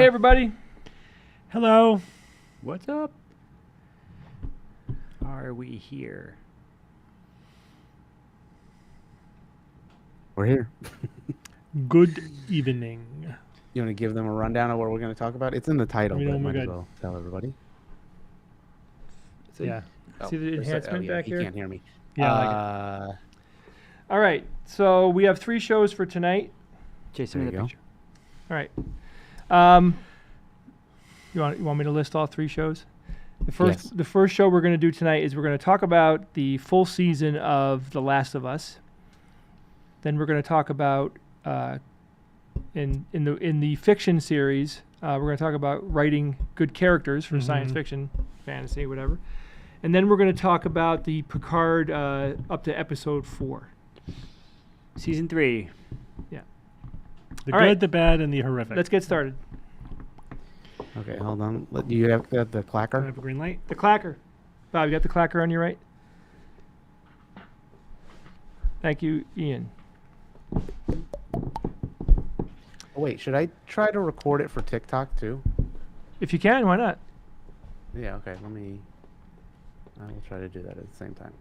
Hey, everybody. Hello. What's up? Are we here? We're here. Good evening. You want to give them a rundown of what we're going to talk about? It's in the title, but might as well tell everybody. See? Yeah. See the enhancement back here? You can't hear me. Yeah, I like it. All right. So we have 3 shows for tonight. Jason, There in the you go. picture. All right. You want me to list all 3 shows? Yes. The first show we're going to do tonight is we're going to talk about the full season of The Last of Us. Then we're going to talk about in the fiction series. We're going to talk about writing good characters for science fiction, fantasy, whatever. And then we're going to talk about the Picard up to episode 4. Season 3. The all good, right. the bad, and the horrific. Let's get started. Okay, hold on. You have the Can I clacker? have a green light? The clacker. Bob, you got the clacker on your right? Thank you, Ian. Oh, wait, should I try to record it for TikTok too? If you can, why not? Yeah, okay. I will try to do that at the same time.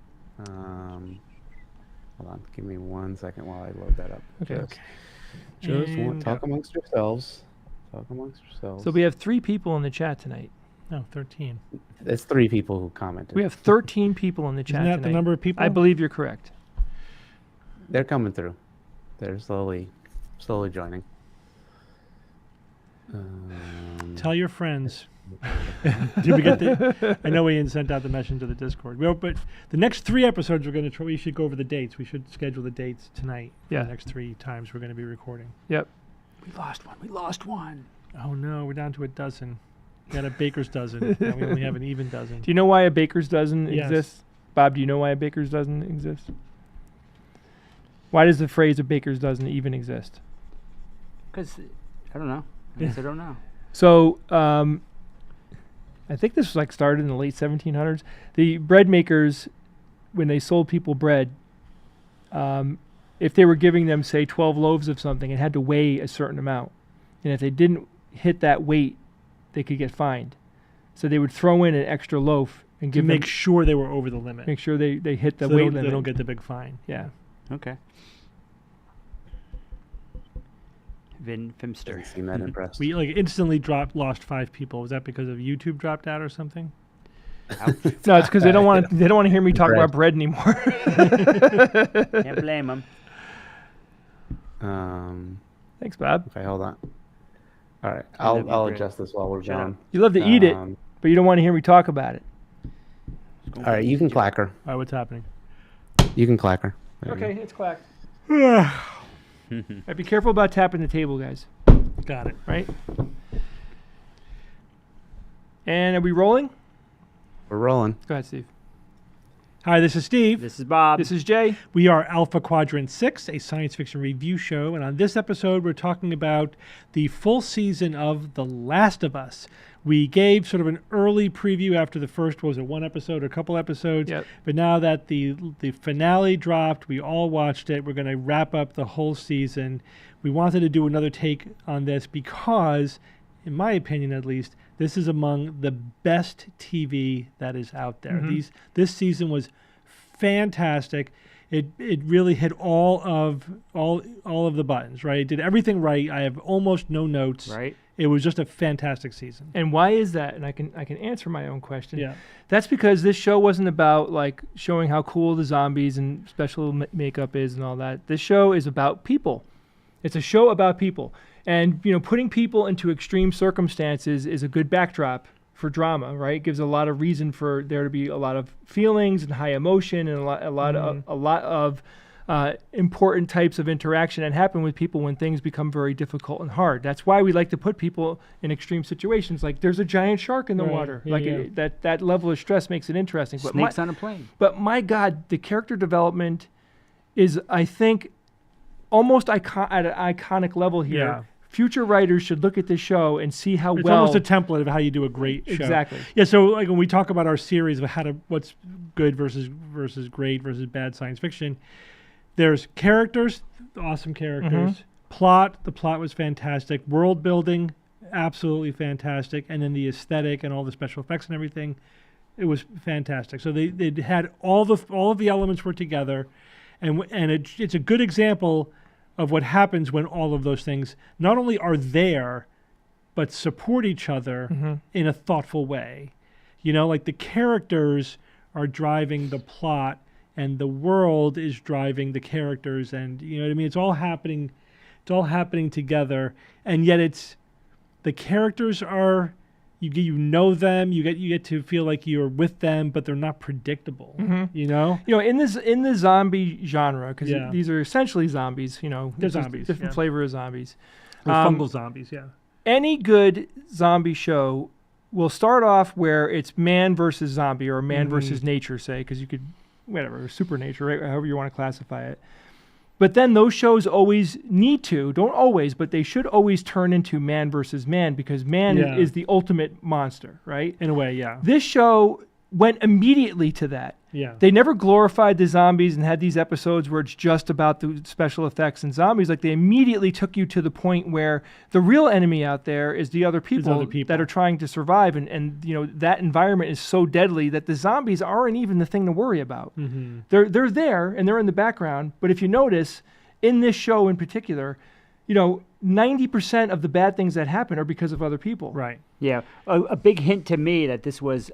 Hold on. Give me 1 second while I load that up. Okay. Talk amongst yourselves. Talk amongst yourselves. So we have 3 people in the chat tonight. No, 13. It's 3 people who commented. We have 13 people in the chat Isn't that tonight. the number of people? I believe you're correct. They're coming through. They're slowly joining. Tell your friends. Did we get the? I know Ian sent out the message to the Discord. But the next 3 episodes we're going to try. We should go over the dates. We should schedule the dates tonight. For Yeah. The next 3 times we're going to be recording. Yep. We lost one. Oh no, we're down to a dozen. We got a baker's dozen. And we only have an even dozen. Do you know why a baker's dozen Yes. exists? Bob, do you know why a baker's dozen exists? Why does the phrase a baker's dozen even exist? Because, I don't know. I guess I don't know. So, I think this was started in the late 1700s. The bread makers, when they sold people bread, if they were giving them, say, 12 loaves of something, it had to weigh a certain amount. And if they didn't hit that weight, they could get fined. So they would throw in an extra loaf and To make sure they were over the limit. make sure they hit the So weight they limit. don't get the big fine. Yeah. Okay. Fimster. Doesn't seem that impressed. We instantly lost 5 people. Was that because of YouTube dropped out or something? No, it's because they don't want to hear me talk Bread. about bread anymore. Can't blame them. Thanks, Bob. Okay, hold on. All right, love you, I'll Brett. adjust this while we're Shut going. up. You love to eat it, but you don't want to hear me talk about it. All right, you can clacker. All right, what's happening? You can clacker. There you Okay, it's clacked. Got Right, be careful about tapping the table, guys. it. Right? And are we rolling? go. We're rolling. Go ahead, Steve. Hi, this is Steve. This is Bob. This is Jay. We are Alpha Quadrant 6, a science fiction review show, and on this episode we're talking about the full season of The Last of Us. We gave sort of an early preview after the first, was it 1 episode or a couple episodes? Yep. But now that the finale dropped, we all watched it. We're going to wrap up the whole season. We wanted to do another take on this because, in my opinion at least, this is among the best TV that is out there. This season was fantastic. It really hit all of the buttons, right? It did everything right. I have almost no notes. Right. It was just a fantastic season. And why is that? And I can answer my own question. Yeah. That's because this show wasn't about showing how cool the zombies and special makeup is and all that. This show is about people. It's a show about people. And, putting people into extreme circumstances is a good backdrop for drama, right? It gives a lot of reason for there to be a lot of feelings and high emotion and a lot of important types of interaction that happen with people when things become very difficult and hard. That's why we like to put people in extreme situations. Like there's a giant shark in the Right. water. Yeah, That level of stress makes it interesting. Snakes on a plane. But my God, the character development is, I think, almost at an iconic level here. Yeah. Future writers should look at this show and see how It's well. almost a template of how you do a great show. Exactly. Yeah, so when we talk about our series of what's good versus great versus bad science fiction, there's characters, awesome characters. Plot, the plot was fantastic. World building, absolutely fantastic. And then the aesthetic and all the special effects and everything, it was fantastic. So they had all of the elements were together, and it's a good example of what happens when all of those things not only are there, but support each other in a thoughtful way. You know, like the characters are driving the plot, and the world is driving the characters, and you know what I mean. It's all happening together, and yet it's the characters are you know them. You get to feel like you're with them, but they're not predictable. You know, in the zombie genre, because these are essentially zombies. You know, they're zombies, different flavor of zombies. They're fungal zombies. Yeah. Any good zombie show will start off where it's man versus zombie or man versus nature, say, because you could, whatever, supernature, right? However you want to classify it. But then those shows always don't always, but they should always turn into man versus man, because man is the ultimate monster, right? In a way, yeah. This show went immediately to that. Yeah. They never glorified the zombies and had these episodes where it's just about the special effects and zombies. Like, they immediately took you to the point where the real enemy out there is the other people, that are trying to survive. And you know, that environment is so deadly that the zombies aren't even the thing to worry about. They're there and they're in the background. But if you notice, in this show in particular, you know, 90% of the bad things that happen are because of other people. Right. Yeah. A big hint to me that this was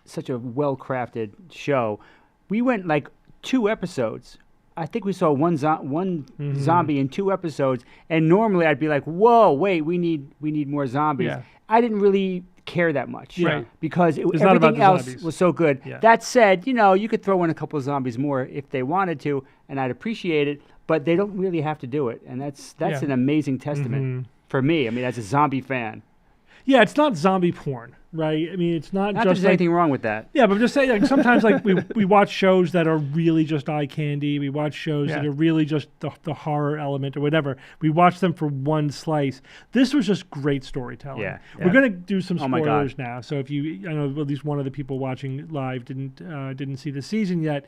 such a well-crafted show. We went like 2 episodes. I think we saw one zombie in 2 episodes, and normally I'd be like, "Whoa, wait, we need more zombies." Yeah. I didn't really care that much, right? Because everything else was so good. Yeah. That said, you know, you could throw in a couple of zombies more if they wanted to, and I'd appreciate it. But they don't really have to do it, and that's an amazing testament for me. I mean, as a zombie fan. Yeah, it's not zombie porn, right? I mean, it's not just there's anything wrong with that. Yeah, but I'm just saying, like, sometimes like we watch shows that are really just eye candy. We watch shows that are really just the horror element or whatever. We watch them for one slice. This was just great storytelling. Yeah. We're gonna do some spoilers now. So if I know at least one of the people watching live didn't see the season yet.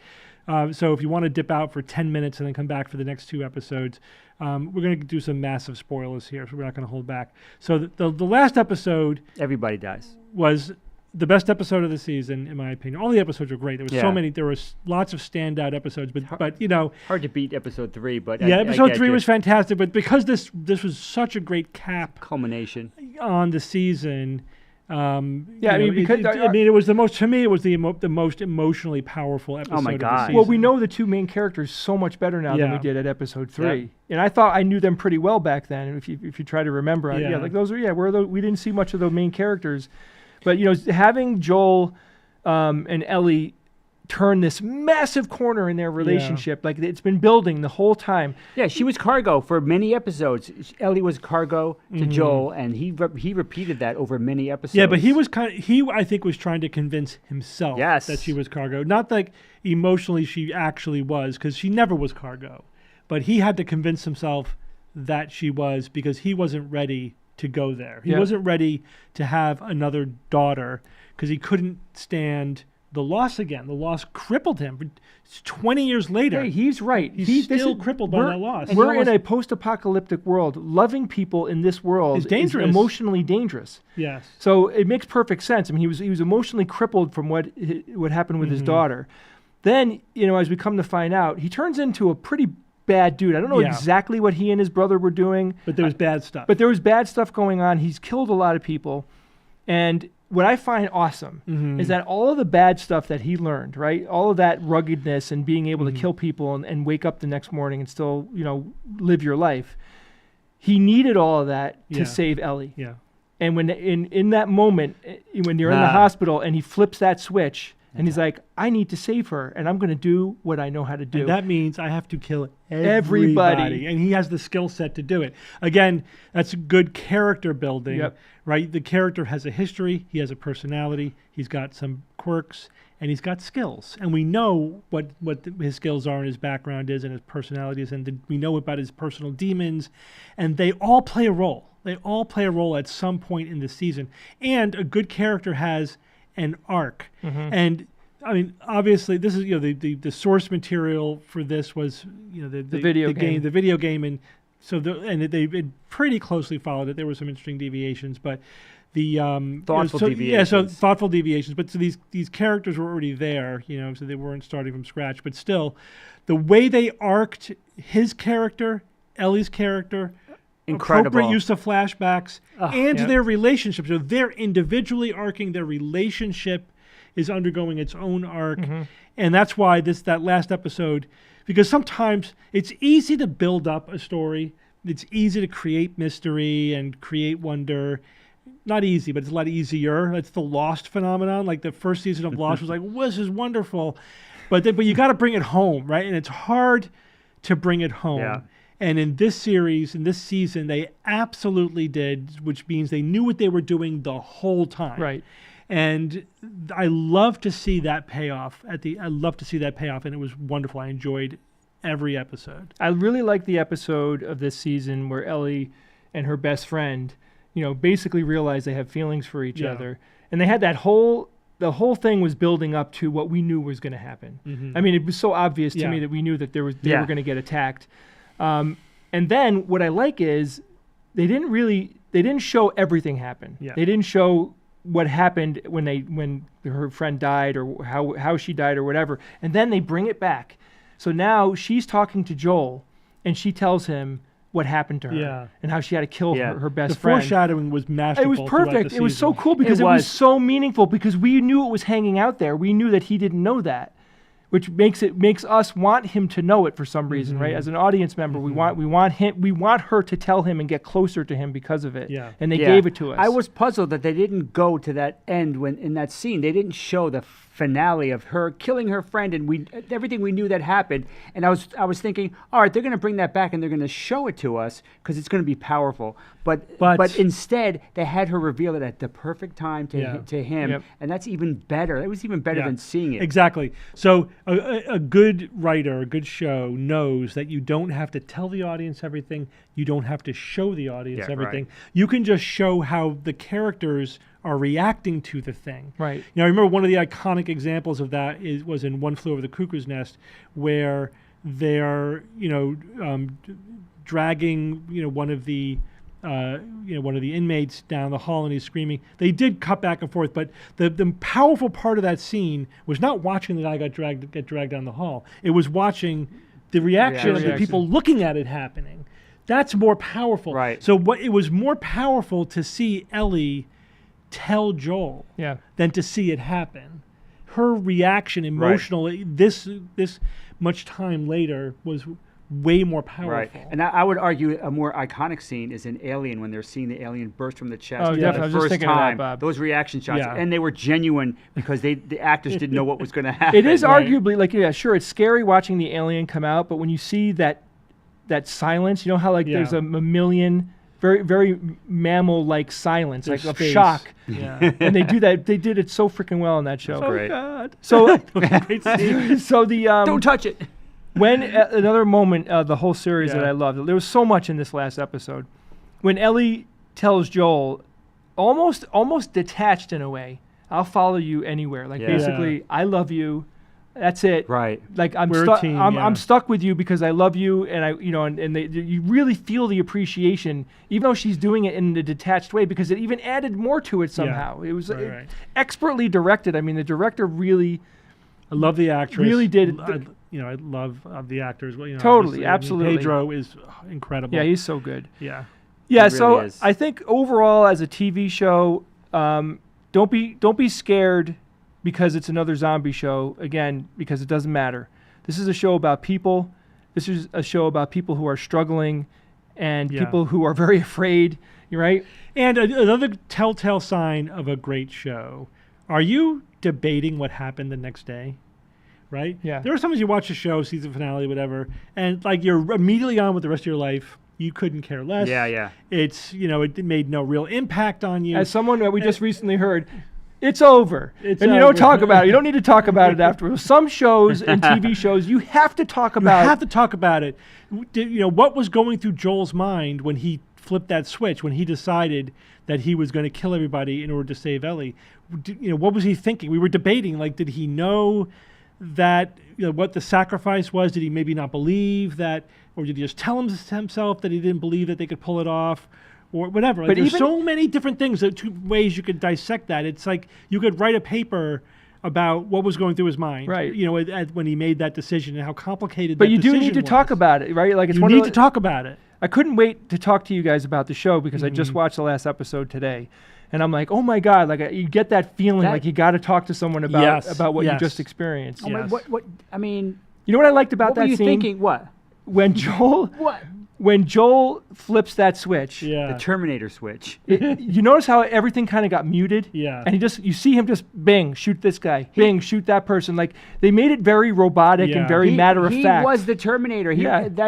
So if you want to dip out for 10 minutes and then come back for the next 2 episodes, we're going to do some massive spoilers here, so we're not going to hold back. So the last episode... Everybody dies. ...was the best episode of the season, in my opinion. All the episodes were great. There was so many. There was lots of standout episodes, but you know... Hard to beat episode 3, but... Yeah, episode 3 was fantastic, but because this was such a great cap... culmination. ...on the season... I mean, because it was the most, to me, it was the most emotionally powerful episode. Oh my God. Of the season. Well, we know the 2 main characters so much better now than we did at episode 3, and I thought I knew them pretty well back then. If you try to remember, like those are we didn't see much of the main characters, but you know, having Joel and Ellie turn this massive corner in their relationship, like it's been building the whole time. Yeah, she was cargo for many episodes. Ellie was cargo to Joel, and he repeated that over many episodes. Yeah, but he I think was trying to convince himself that she was cargo. Not like emotionally she actually was, because she never was cargo. But he had to convince himself that she was, because he wasn't ready to go there. He wasn't ready to have another daughter, because he couldn't stand the loss again. The loss crippled him. It's 20 years later. Hey, he's right. He's still crippled by that loss. We're in a post-apocalyptic world. Loving people in this world is dangerous. Is emotionally dangerous. Yes. So it makes perfect sense. I mean, he was emotionally crippled from what happened with his daughter. Then, you know, as we come to find out, he turns into a pretty bad dude. I don't know exactly what he and his brother were doing. But there was bad stuff. But there was bad stuff going on. He's killed a lot of people. And what I find awesome is that all of the bad stuff that he learned, right? All of that ruggedness and being able to kill people and wake up the next morning and still, you know, live your life. He needed all of that to save Ellie. Yeah. And when in that moment, when you're in the hospital and he flips that switch and he's like, I need to save her, and I'm going to do what I know how to do. And that means I have to kill everybody. And he has the skill set to do it. Again, that's good character building, right? The character has a history. He has a personality. He's got some quirks, and he's got skills. And we know what his skills are and his background is and his personality is, and we know about his personal demons. And they all play a role. They all play a role at some point in the season. And a good character has an arc. And I mean, obviously, this is, you know, the source material for this was, you know, the video game, and They pretty closely followed it. There were some interesting deviations, but the Thoughtful Yeah, deviations. so thoughtful deviations. But so these characters were already there, so they weren't starting from scratch. But still, the way they arced his character, Ellie's character, Incredible. appropriate use of flashbacks, and Yep. their relationship. So they're individually arcing. Their relationship is undergoing its own arc, and that's why that last episode. Because sometimes it's easy to build up a story. It's easy to create mystery and create wonder. Not easy, but it's a lot easier. It's the Lost phenomenon. Like the first season of Lost was like, well, this is wonderful. But you got to bring it home, right? And it's hard to bring it home. Yeah. And in this series, in this season, they absolutely did, which means they knew what they were doing the whole time. Right. And I love to see that payoff and it was wonderful. I enjoyed every episode. I really like the episode of this season where Ellie and her best friend, basically realize they have feelings for each Yeah. other, and they had the whole thing was building up to what we knew was going to happen. Mhm. I mean, it was so obvious to Yeah. me that we knew that they Yeah. were going to get attacked. And then what I like is they didn't show everything happen. Yeah. They didn't show what happened when her friend died or how she died or whatever, and then they bring it back. So now she's talking to Joel, and she tells him what happened to her Yeah. and how she had to kill Yeah. her best The friend. foreshadowing was masterful. It was throughout perfect. the It was so season. cool because It it was was. so meaningful because we knew it was hanging out there. We knew that he didn't know that, which makes us want him to know it for some reason, right? As an audience member, we want her to tell him and get closer to him because of it. Yeah. And they Yeah. gave it to us. I was puzzled that they didn't go to that end when in that scene. They didn't show the finale of her killing her friend and everything we knew that happened. And I was thinking, all right, they're going to bring that back and they're going to show it to us because it's going to be powerful. But instead, they had her reveal it at the perfect time to him, Yep. and that's even better. It was even better Yeah. than seeing it. Exactly. So a good writer, a good show knows that you don't have to tell the audience everything. You don't have to show the audience Yeah, everything. right. You can just show how the characters are reacting to the thing. Right. I remember one of the iconic examples of that was in One Flew Over the Cuckoo's Nest, where they're dragging one of the inmates down the hall and he's screaming. They did cut back and forth, but the powerful part of that scene was not watching the guy get dragged down the hall. It was watching the reaction of the Reaction. people looking at it happening. That's more powerful. Right. So it was more powerful to see Ellie tell Joel Yeah. than to see it happen. Her reaction emotionally, this much time later, was way more powerful. Right, and I would argue a more iconic scene is in Alien when they're seeing the alien burst from the chest. Oh, for definitely. I the was just first thinking of that, time. Bob. Those reaction shots, Yeah. and they were genuine because the actors didn't know what was going to happen. It is Right. arguably sure, it's scary watching the alien come out, but when you see that silence, how there's Yeah. a million very very mammal-like silence, There's like of space. shock. Yeah. And they do that. They did it so freaking well in that show. That's great. God. So, Great scene. so the Don't touch it. when another moment the whole series that Yeah. I loved. There was so much in this last episode when Ellie tells Joel, almost detached in a way, "I'll follow you anywhere." Like Yeah. basically, I love you. That's it. Right. Like I'm We're a stuck. team, I'm yeah. stuck with you because I love you, and you really feel the appreciation, even though she's doing it in a detached way, because it even added more to it somehow. It was Right. expertly directed. I mean, the director really. I love the actress. Really did. I love the actors. Well, Totally, obviously, I mean, absolutely. Pedro is incredible. Yeah, he's so good. Yeah. Yeah, It so really is. I think overall as a TV show, don't be scared because it's another zombie show. Again, because it doesn't matter. This is a show about people. This is a show about people who are struggling and Yeah. people who are very afraid. You're right. And another telltale sign of a great show. Are you debating what happened the next day? Right? Yeah. There are sometimes you watch a show, season finale, whatever, and like you're immediately on with the rest of your life. You couldn't care less. Yeah. It's, it made no real impact on you. As someone that we just recently heard, it's over. It's and you don't over. talk about it. You don't need to talk about it afterwards. Some shows and TV shows, you have to talk You about have to talk about it. What was going through Joel's mind when he flipped that switch, when he decided that he was going to kill everybody in order to save Ellie? What was he thinking? We were debating, like, did he know that what the sacrifice was. Did he maybe not believe that, or did he just tell himself that he didn't believe that they could pull it off, or whatever? Like, there's so many different things, two ways you could dissect that. It's like you could write a paper about what was going through his mind, right? When he made that decision and how complicated. But you do need to talk about it, right? Like you need to talk about it. I couldn't wait to talk to you guys about the show because I just watched the last episode today, and I'm like, oh my god! Like you get that feeling, like you got to talk to someone about what you just experienced. Oh, yes. what? I mean, you know what I liked about that scene? What were you thinking? What? When Joel. What? When Joel flips that switch, the Terminator switch, you notice how everything kind of got muted? Yeah. And you see him just bing, shoot this guy, bing, shoot that person. Like they made it very robotic and very matter of fact. He was the Terminator.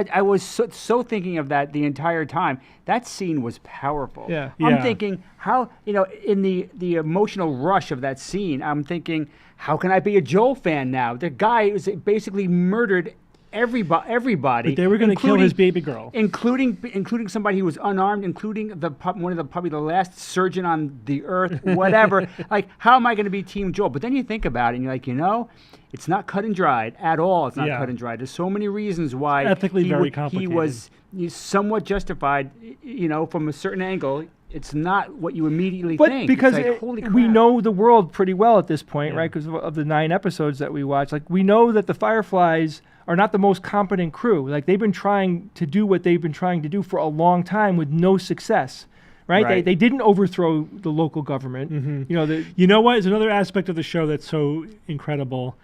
I was so thinking of that the entire time. That scene was powerful. Yeah. I'm thinking how, in the emotional rush of that scene, I'm thinking, how can I be a Joel fan now? The guy was basically murdered everybody. But they were going to kill his baby girl, including somebody who was unarmed, including probably the last surgeon on the earth, whatever. Like, how am I going to be Team Joel? But then you think about it, and you're like, it's not cut and dried at all. It's not cut and dried. There's so many reasons why ethically very complicated. He was somewhat justified, from a certain angle. It's not what you immediately think. But because holy crap. We know the world pretty well at this point, right? Because of the 9 episodes that we watch. Like, we know that the Fireflies are not the most competent crew. Like, they've been trying to do what they've been trying to do for a long time with no success, right? They didn't overthrow the local government. Mm-hmm. You know what is another aspect of the show that's so incredible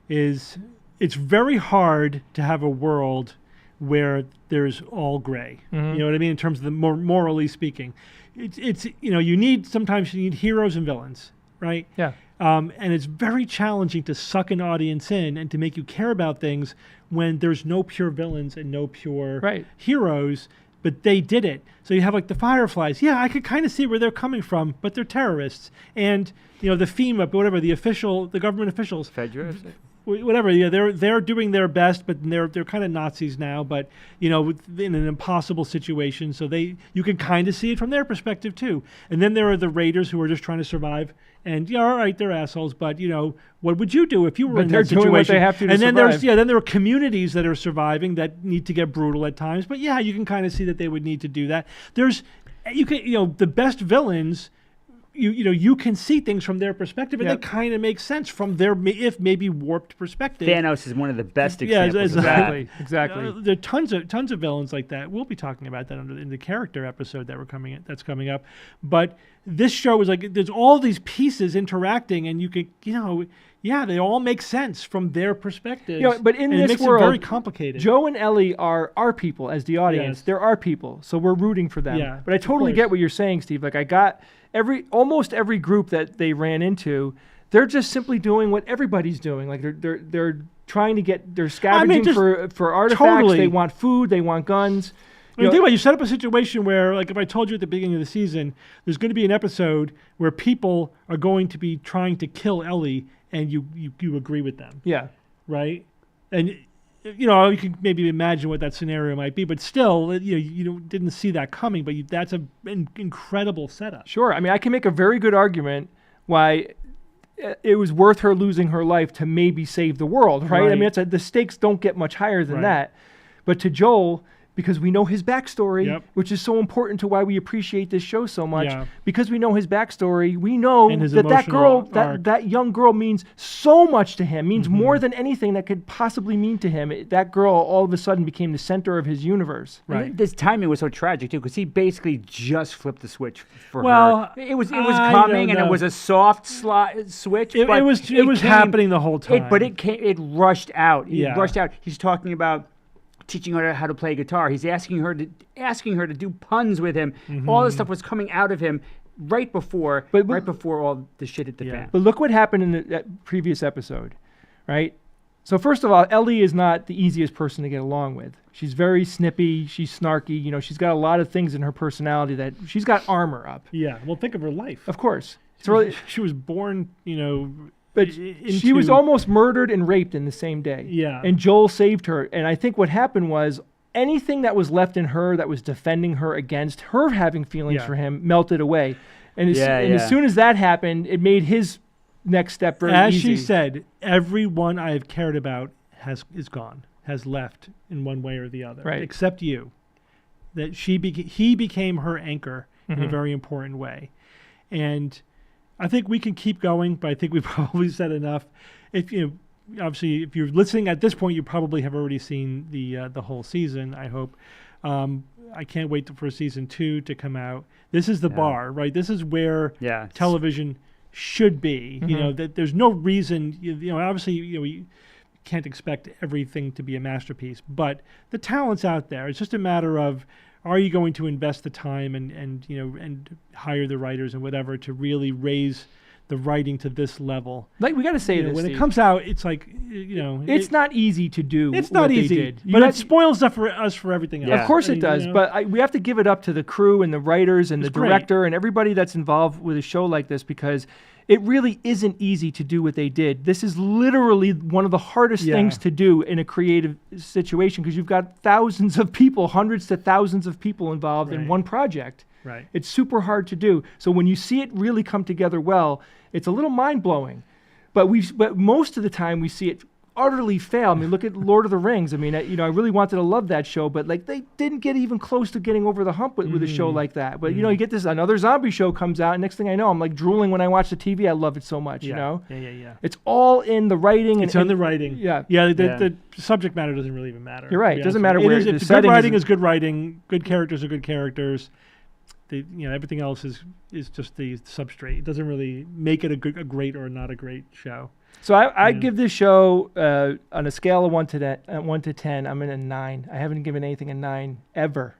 is it's very hard to have a world where there's all gray. Mm-hmm. You know what I mean? In terms of the morally speaking. It's sometimes you need heroes and villains, right? Yeah. And it's very challenging to suck an audience in and to make you care about things when there's no pure villains and no pure heroes, but they did it. So you have like the Fireflies. Yeah, I could kind of see where they're coming from, but they're terrorists. And, the FEMA, whatever, the government officials. Fedra? Whatever, they're doing their best, but they're kind of Nazis now, but in an impossible situation, so you can kind of see it from their perspective too. And then there are the Raiders who are just trying to survive, and all right, they're assholes, but what would you do if you were in that situation? Doing what they have to and then survive. then there are communities that are surviving that need to get brutal at times, but you can kind of see that they would need to do that. The best villains. You can see things from their perspective, and they kind of make sense from their maybe warped perspective. Thanos is one of the best examples of that. Exactly. There are tons of villains like that. We'll be talking about that in the character episode that's coming up. But this show is like there's all these pieces interacting, and you could they all make sense from their perspective. But in this this world, it very complicated. Joe and Ellie are our people as the audience. Yes. They're our people, so we're rooting for them. Yeah, but I totally get what you're saying, Steve. Like I got almost every group that they ran into, they're just simply doing what everybody's doing. Like they're trying to they're scavenging for artifacts. Totally. They want food. They want guns. Think about it, you set up a situation where, like if I told you at the beginning of the season, there's going to be an episode where people are going to be trying to kill Ellie, and you agree with them. Yeah. Right? And you can maybe imagine what that scenario might be, but still, you didn't see that coming. But that's an incredible setup. Sure. I mean, I can make a very good argument why it was worth her losing her life to maybe save the world, right? I mean, the stakes don't get much higher than that. But to Joel, because we know his backstory, which is so important to why we appreciate this show so much. Yeah. Because we know his backstory, we know that girl, that young girl means so much to him, means more than anything that could possibly mean to him. That girl all of a sudden became the center of his universe. Right. This timing was so tragic too, because he basically just flipped the switch for her. It was coming, and it was a soft switch. It was happening the whole time. It rushed out. It rushed out. He's talking about teaching her how to play guitar. He's asking her to do puns with him. All this stuff was coming out of him right before all the shit hit the fan. But look what happened in that previous episode, right? So first of all, Ellie is not the easiest person to get along with. She's very snippy. She's snarky. She's got a lot of things in her personality that she's got armor up. Yeah. Well, think of her life. Of course. She was born, But she was almost murdered and raped in the same day. Yeah. And Joel saved her. And I think what happened was anything that was left in her that was defending her against her having feelings for him melted away. And as soon as that happened, it made his next step very As easy. she said, everyone I have cared about is gone, has left in one way or the other, Right. except you. That he became her anchor in a Mhm. very important way. And I think we can keep going, but I think we've probably said enough. If obviously, if you're listening at this point, you probably have already seen the whole season, I hope. I can't wait for season 2 to come out. This is the bar, right? This is where television should be. You know, that there's no reason, obviously, we can't expect everything to be a masterpiece, but the talent's out there. It's just a matter of, are you going to invest the time and hire the writers and whatever to really raise the writing to this level? Like, we got to say this, when Steve. it comes out, it's like, it's not easy to do. It's what not they easy, did. but it spoils us for everything else. Yeah. Of course I it mean, does, but we have to give it up to the crew and the writers and It's the great. director and everybody that's involved with a show like this, because it really isn't easy to do what they did. This is literally one of the hardest things to do in a creative situation, because you've got thousands of people, hundreds to thousands of people involved in one project. Right. It's super hard to do. So when you see it really come together well, it's a little mind-blowing. But most of the time we see it utterly fail. I mean, look at Lord of the Rings. I mean, I really wanted to love that show, but like they didn't get even close to getting over the hump with a show like that. But you get another zombie show comes out, and next thing I know, I'm like drooling when I watch the TV. I love it so much. Yeah. Yeah. It's all in the writing. It's on the writing. Yeah. The subject matter doesn't really even matter. You're right. It doesn't matter It where is, the if good setting writing is. is good writing, good characters are good characters. Everything else is just the substrate. It doesn't really make it a great or not a great show. So I give this show on a scale of 1 to 10. I'm in a 9. I haven't given anything a 9 ever.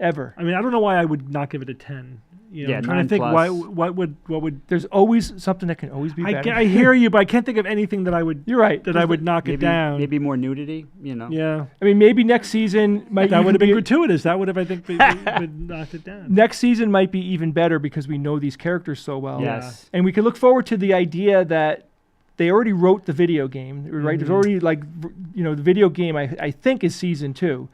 I mean, I don't know why I would not give it a 10. I'm trying to think 9+. what would. There's always something that can always be better. I hear you, but I can't think of anything that I would. You're right. That I would knock it down. Maybe more nudity, Yeah. I mean, maybe next season might That would have been be gratuitous. That would have, I think, would knocked it down. next season might be even better because we know these characters so well. Yes. And we can look forward to the idea that they already wrote the video game, right? There's already the video game I think is season 2.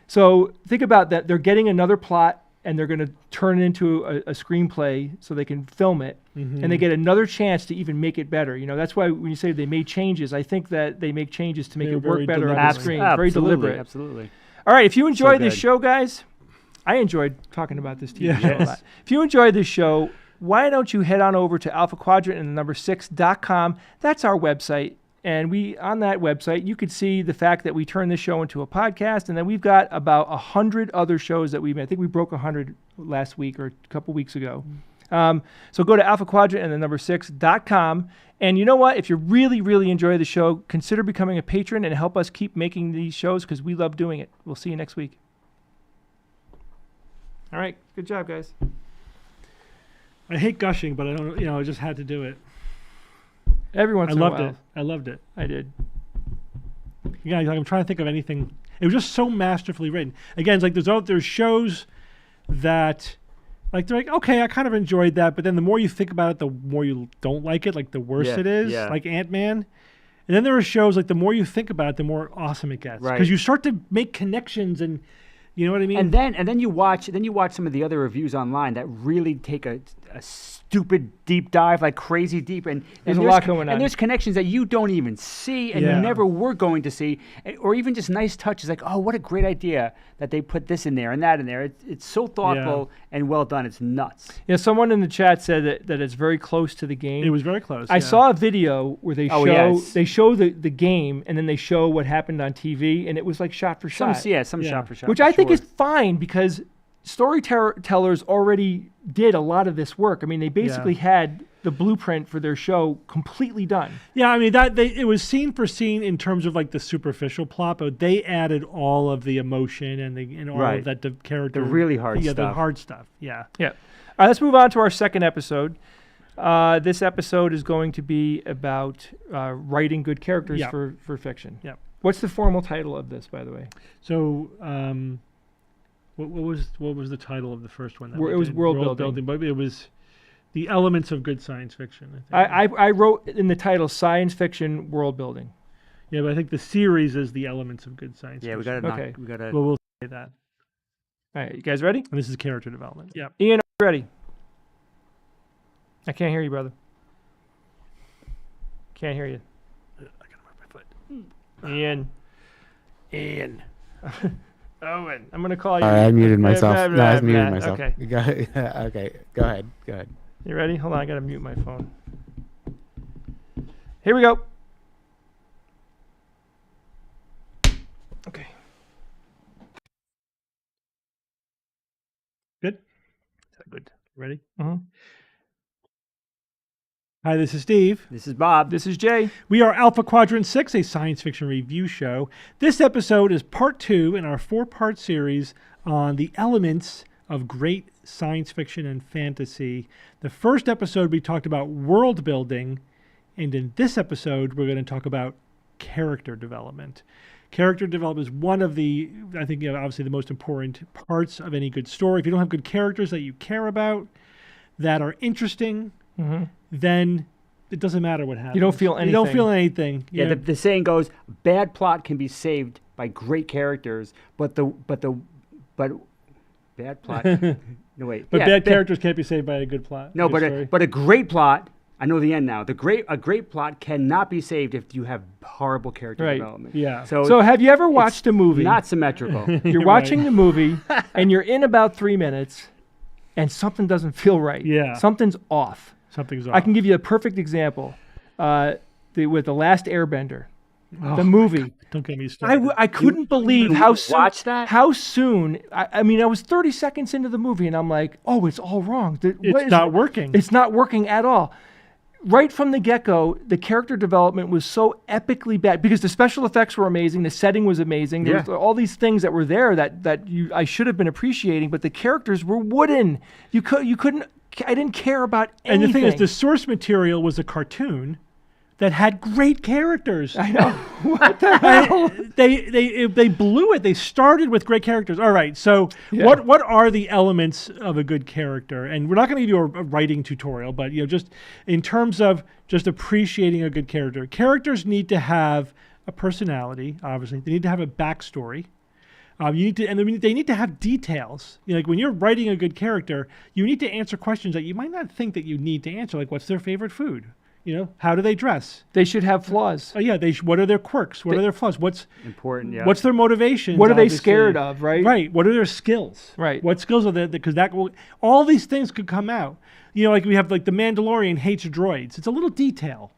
So think about that. They're getting another plot and they're going to turn it into a screenplay so they can film it. And they get another chance to even make it better. That's why when you say they made changes, I think that they make changes to make it work better on the screen. Very deliberate. Absolutely. All right, if you enjoy this good. show, guys, I enjoyed talking about this TV show a lot. If you enjoy this show, why don't you head on over to Alpha Quadrant and the number 6.com. That's our website. And on that website, you could see the fact that we turned this show into a podcast, and then we've got about 100 other shows that we've made. I think we broke 100 last week or a couple weeks ago. So go to Alpha Quadrant and the number 6.com. And you know what? If you really, really enjoy the show, consider becoming a patron and help us keep making these shows because we love doing it. We'll see you next week. All right. Good job, guys. I hate gushing, but I don't. I just had to do it. Every once in a while. I loved it. I did. Yeah, I'm trying to think of anything. It was just so masterfully written. Again, it's like there's shows that, like, they're like, okay, I kind of enjoyed that, but then the more you think about it, the more you don't like it, like the worse it is, like Ant-Man. And then there are shows like the more you think about it, the more awesome it gets, because you start to make connections, and you know what I mean. And then you watch some of the other reviews online that really take a stupid deep dive, like crazy deep, and there's a lot going on. And there's connections that you don't even see and you never were going to see, or even just nice touches like, oh, what a great idea that they put this in there and that in there. It's so thoughtful and well done. It's nuts. Yeah, someone in the chat said that it's very close to the game. It was very close. I saw a video where they show the game and then they show what happened on TV, and it was like shot for shot. Some shot for shot. Which I think is fine because storytellers already did a lot of this work. I mean, they basically had the blueprint for their show completely done. Yeah, I mean it was scene for scene in terms of like the superficial plot, but they added all of the emotion and all of that the character, the really hard stuff. the hard stuff. Yeah. All right, let's move on to our second episode. This episode is going to be about writing good characters for fiction. Yeah. What's the formal title of this, by the way? So, what was the title of the first one? It was World Building. But it was the elements of good science fiction. I wrote in the title Science Fiction World Building. Yeah, but I think the series is the elements of good science fiction. We gotta. Well, we'll say that. All right, you guys ready? And this is character development. Yeah. Ian, are you ready? I can't hear you, brother. Can't hear you. I gotta move my foot. Ian. Owen. I'm gonna call you. All right, I muted myself. No, I was muting Blah. myself. Okay. Okay, go ahead. You ready? Hold on, I gotta mute my phone. Here we go. Okay. Good? Good. Ready? Mm-hmm. Hi, this is Steve. This is Bob. This is Jay. We are Alpha Quadrant 6, a science fiction review show. This episode is part 2 in our 4-part series on the elements of great science fiction and fantasy. The first episode we talked about world building, and in this episode we're going to talk about character development. Character development is one of the, I think, obviously the most important parts of any good story. If you don't have good characters that you care about, that are interesting, then it doesn't matter what happens. You don't feel anything. You don't feel anything. Yeah, the saying goes, bad plot can be saved by great characters, but bad plot. No wait. But yeah, bad characters can't be saved by a good plot. No, good but a great plot. I know the end now. A great plot cannot be saved if you have horrible character development. Yeah. So have you ever watched a movie? Not symmetrical. You're watching the movie, and you're in about 3 minutes, and something doesn't feel right. Yeah. Something's off. Something's off. I can give you a perfect example. With The Last Airbender, the movie. Don't get me started. I couldn't believe how soon. Watch that? How soon? I mean, I was 30 seconds into the movie, and I'm like, oh, it's all wrong. It's not working. It's not working at all. Right from the get-go, the character development was so epically bad because the special effects were amazing, the setting was amazing. There was all these things that were there that I should have been appreciating, but the characters were wooden. You couldn't. I didn't care about anything. And the thing is, the source material was a cartoon that had great characters. I know. What the hell? They blew it. They started with great characters. All right. So what are the elements of a good character? And we're not going to give you a writing tutorial, but just in terms of just appreciating a good character, characters need to have a personality. Obviously, they need to have a backstory. They need to have details. Like when you're writing a good character, you need to answer questions that you might not think that you need to answer. Like, what's their favorite food? How do they dress? They should have flaws. Oh yeah, what are their quirks? What are their flaws? What's important? Yeah. What's their motivation? What are they scared of? Right. Right. What are their skills? Right. What skills are there? Because all these things could come out. Like we have like the Mandalorian hates droids. It's a little detail,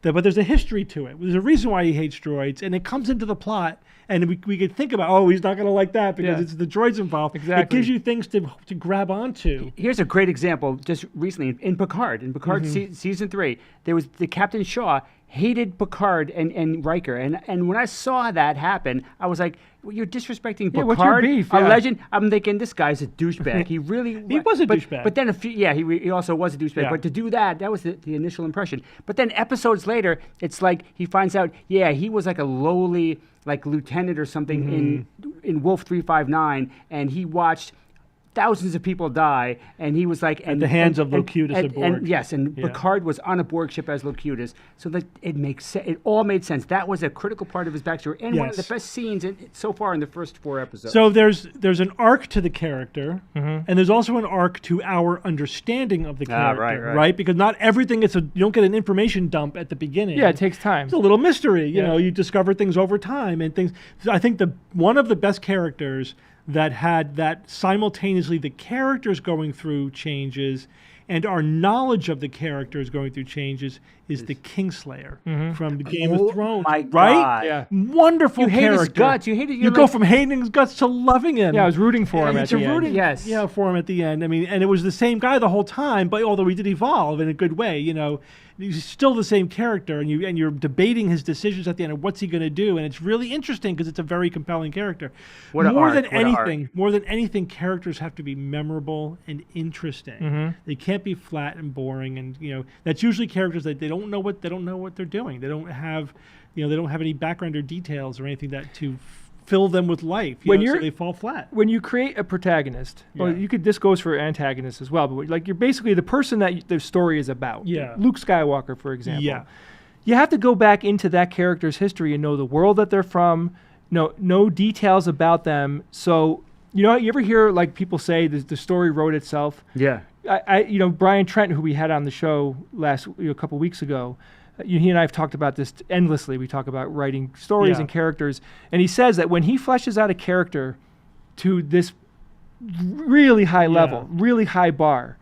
but there's a history to it. There's a reason why he hates droids, and it comes into the plot. And we could think about, he's not going to like that because it's the droids involved. Exactly. It gives you things to grab onto. Here's a great example. Just recently in Picard, season 3, there was the Captain Shaw hated Picard and Riker, and when I saw that happen, I was like, well, you're disrespecting Picard, what's your beef? a legend. I'm thinking this guy's a douchebag. He really he was a douchebag. But then he also was a douchebag. Yeah. But to do that was the initial impression. But then episodes later, it's like he finds out, he was like a lowly like lieutenant or something in Wolf 359, and he watched thousands of people die, and he was like, at the hands of Locutus aboard. And Picard was on a Borg ship as Locutus, so that it all made sense. That was a critical part of his backstory, and one of the best scenes so far in the first 4 episodes. So there's an arc to the character, and there's also an arc to our understanding of the character, right? Because not everything you don't get an information dump at the beginning. Yeah, it takes time. It's a little mystery, you discover things over time and things. I think one of the best characters that had that simultaneously the characters going through changes and our knowledge of the characters going through changes is the Kingslayer from the Game of Thrones. My right? God. Yeah. Wonderful You character. hate his guts. You go from hating his guts to loving him. Yeah, I was rooting for him at the end. Yes. Yeah, for him at the end. I mean, and it was the same guy the whole time, but although he did evolve in a good way, he's still the same character, and you're debating his decisions at the end of what's he going to do, and it's really interesting because it's a very compelling character. More than anything, characters have to be memorable and interesting. They can't be flat and boring, and that's usually characters that they don't know what they're doing. They don't have any background or details or anything that to fill them with life. So they fall flat. When you create a protagonist, this goes for antagonists as well, but like you're basically the person that the story is about. Yeah. Luke Skywalker, for example. Yeah. You have to go back into that character's history and know the world that they're from, know details about them. So, you ever hear like people say the story wrote itself? Yeah. Brian Trent, who we had on the show a couple weeks ago, he and I have talked about this endlessly. We talk about writing stories Yeah. and characters, and he says that when he fleshes out a character to this really high level, really high bar,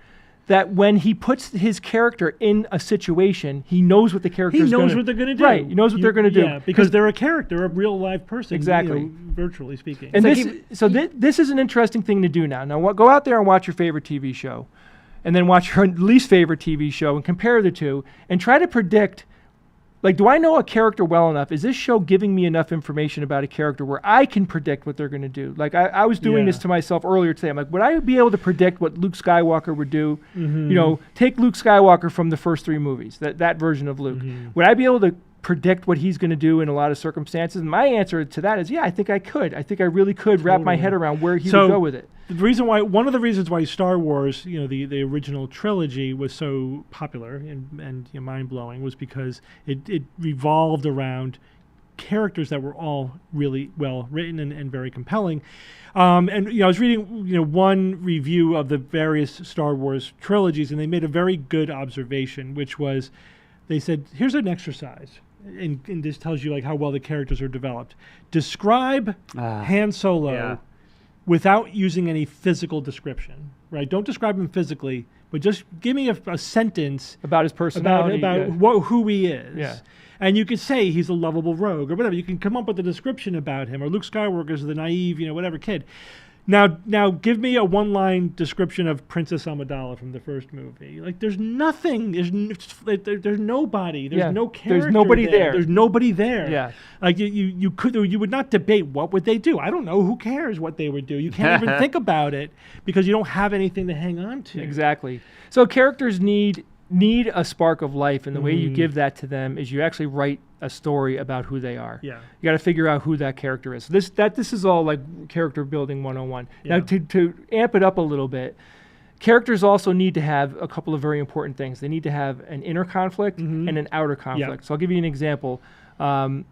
that when he puts his character in a situation, he knows what the character is what they're going to do. Right, he knows what they're going to do. Yeah, because they're a character, a real live person. Exactly. Virtually speaking. And It's this is an interesting thing to do now. Now, go out there and watch your favorite TV show, and then watch your least favorite TV show and compare the two, and try to predict, like, do I know a character well enough? Is this show giving me enough information about a character where I can predict what they're going to do? Like, I was doing this to myself earlier today. I'm like, would I be able to predict what Luke Skywalker would do? Mm-hmm. You know, take Luke Skywalker from the first 3 movies, that version of Luke. Mm-hmm. Would I be able to predict what he's going to do in a lot of circumstances? And my answer to that is, yeah, I think I could. I think I really could wrap my head around where he would go with it. One of the reasons why Star Wars, the original trilogy was so popular and mind blowing was because it revolved around characters that were all really well written and very compelling. And I was reading one review of the various Star Wars trilogies, and they made a very good observation, which was they said, here's an exercise. And this tells you like how well the characters are developed. Describe Han Solo without using any physical description, right? Don't describe him physically, but just give me a sentence about his personality, about who he is. Yeah. And you could say he's a lovable rogue or whatever. You can come up with a description about him, or Luke Skywalker's the naive, whatever kid. Now give me a one-line description of Princess Amidala from the first movie. Like, there's nothing. There's nobody. There's no character. There's nobody there. There's nobody there. Yeah. Like you would not debate what would they do. I don't know. Who cares what they would do? You can't even think about it because you don't have anything to hang on to. Exactly. So characters need a spark of life, and the way you give that to them is you actually write a story about who they are. Yeah. You got to figure out who that character is. So this is all like character building 101. Yeah. Now to amp it up a little bit, characters also need to have a couple of very important things. They need to have an inner conflict and an outer conflict. So I'll give you an example. And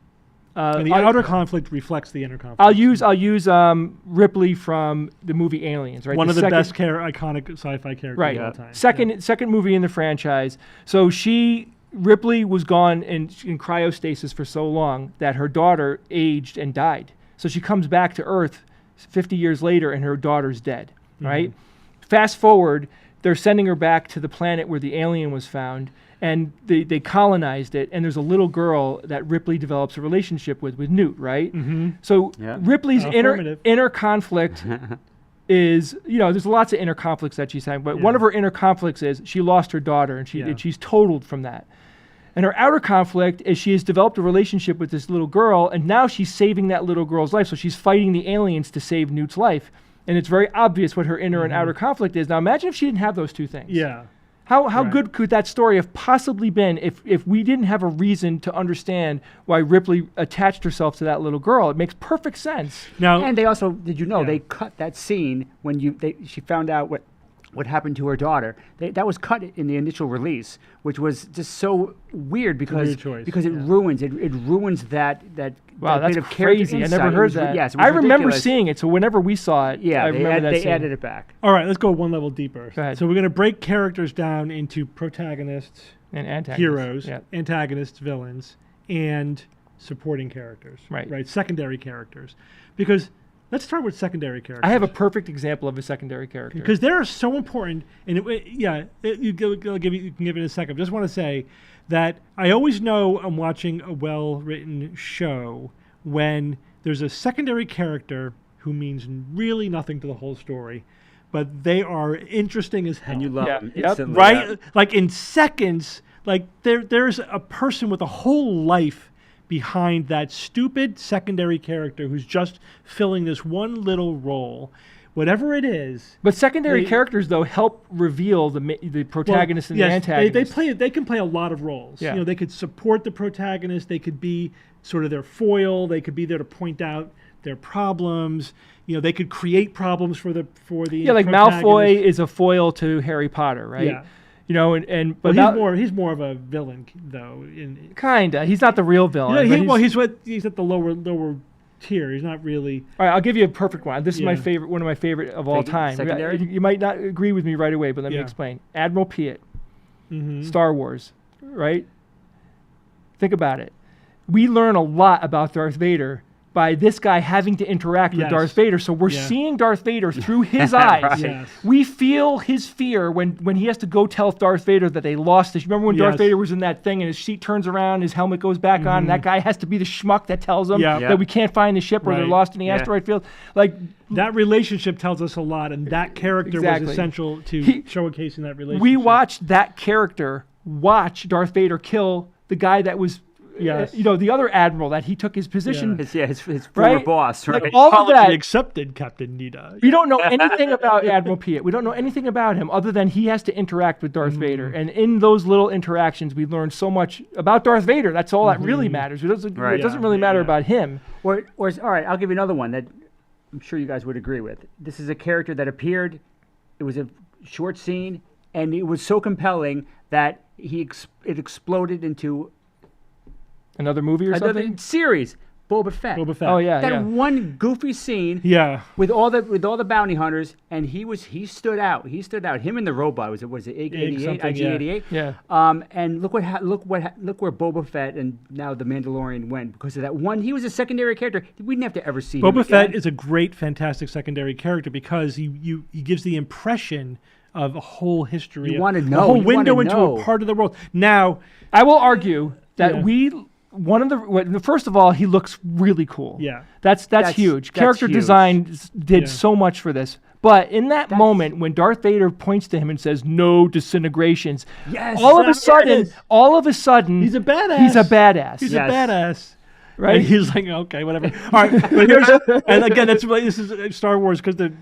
the outer conflict reflects the inner conflict. I'll use Ripley from the movie Aliens, right? One of the best iconic sci-fi characters of all time. Second movie in the franchise. So Ripley was gone in cryostasis for so long that her daughter aged and died. So she comes back to Earth 50 years later, and her daughter's dead, right? Fast forward, they're sending her back to the planet where the alien was found, and they colonized it, and there's a little girl that Ripley develops a relationship with Newt, right? So Ripley's inner conflict is, there's lots of inner conflicts that she's having, but one of her inner conflicts is she lost her daughter, and she's totaled from that. And her outer conflict is she has developed a relationship with this little girl, and now she's saving that little girl's life, so she's fighting the aliens to save Newt's life. And it's very obvious what her inner and outer conflict is. Now imagine if she didn't have those two things. Yeah. How good could that story have possibly been if we didn't have a reason to understand why Ripley attached herself to that little girl? It makes perfect sense. Now, and they also, did you know, they cut that scene when she found out what happened to her daughter. That was cut in the initial release, which was just so weird because it ruins that Wow, that that's bit of character crazy. I insight. never heard that. Yes, I remember seeing it, so whenever we saw it, I remember that they scene. added it back. all right, let's go one level deeper. Go ahead. So we're going to break characters down into protagonists, And antagonists. heroes, Yeah. antagonists, villains, and supporting characters. Right. Secondary characters. Because let's start with secondary characters. I have a perfect example of a secondary character. Because they're so important, and you can give it in a second. I just want to say that I always know I'm watching a well-written show when there's a secondary character who means really nothing to the whole story, but they are interesting as hell. And you love them Yep. instantly. right? Yeah. Like in seconds, like there's a person with a whole life behind that stupid secondary character who's just filling this one little role, whatever it is. But secondary characters, though, help reveal the protagonist and the antagonist. They can play a lot of roles. Yeah. They could support the protagonist. They could be sort of their foil. They could be there to point out their problems. They could create problems for the like protagonist. Malfoy is a foil to Harry Potter, right? Yeah. But he's more of a villain though. Kinda. He's not the real villain. He's at the lower tier. He's not really. All right, I'll give you a perfect one. This is my favorite, one of my favorite of all time. Secondary? You might not agree with me right away, but let me explain. Admiral Piet, Star Wars, right? Think about it. We learn a lot about Darth Vader by this guy having to interact with Darth Vader. So we're seeing Darth Vader through his eyes. Right. Yes. We feel his fear when he has to go tell Darth Vader that they lost this. Remember when Darth Vader was in that thing and his seat turns around, his helmet goes back on, and that guy has to be the schmuck that tells him that we can't find the ship or they're lost in the asteroid field. Like that relationship tells us a lot, and that character was essential to showcasing that relationship. We watched that character watch Darth Vader kill the guy that was the other admiral that he took his position. His former boss, right? Like all of that. Accepted, Captain Nita. We don't know anything about Admiral Piet. We don't know anything about him other than he has to interact with Darth Vader. And in those little interactions, we learn so much about Darth Vader. That's all that really matters. It doesn't really matter about him. Or all right, I'll give you another one that I'm sure you guys would agree with. This is a character that appeared. It was a short scene, and it was so compelling that it exploded into another movie or something? Series. Boba Fett. Oh yeah. That one goofy scene. Yeah. With all the bounty hunters, and he stood out. Him and the robot was it IG-88? Yeah. And look where Boba Fett and now the Mandalorian went because of that one. He was a secondary character. We didn't have to ever see him. Boba Fett is a great, fantastic secondary character because he gives the impression of a whole history. You want to know. A whole window into a part of the world. Now, I will argue that first of all, he looks really cool. Yeah. That's huge. Character design did so much for this. But in that moment when Darth Vader points to him and says, "No disintegrations," all of a sudden, he's a badass. He's a badass. Right? And he's like, okay, whatever. All right, but here's, and again, this is Star Wars because the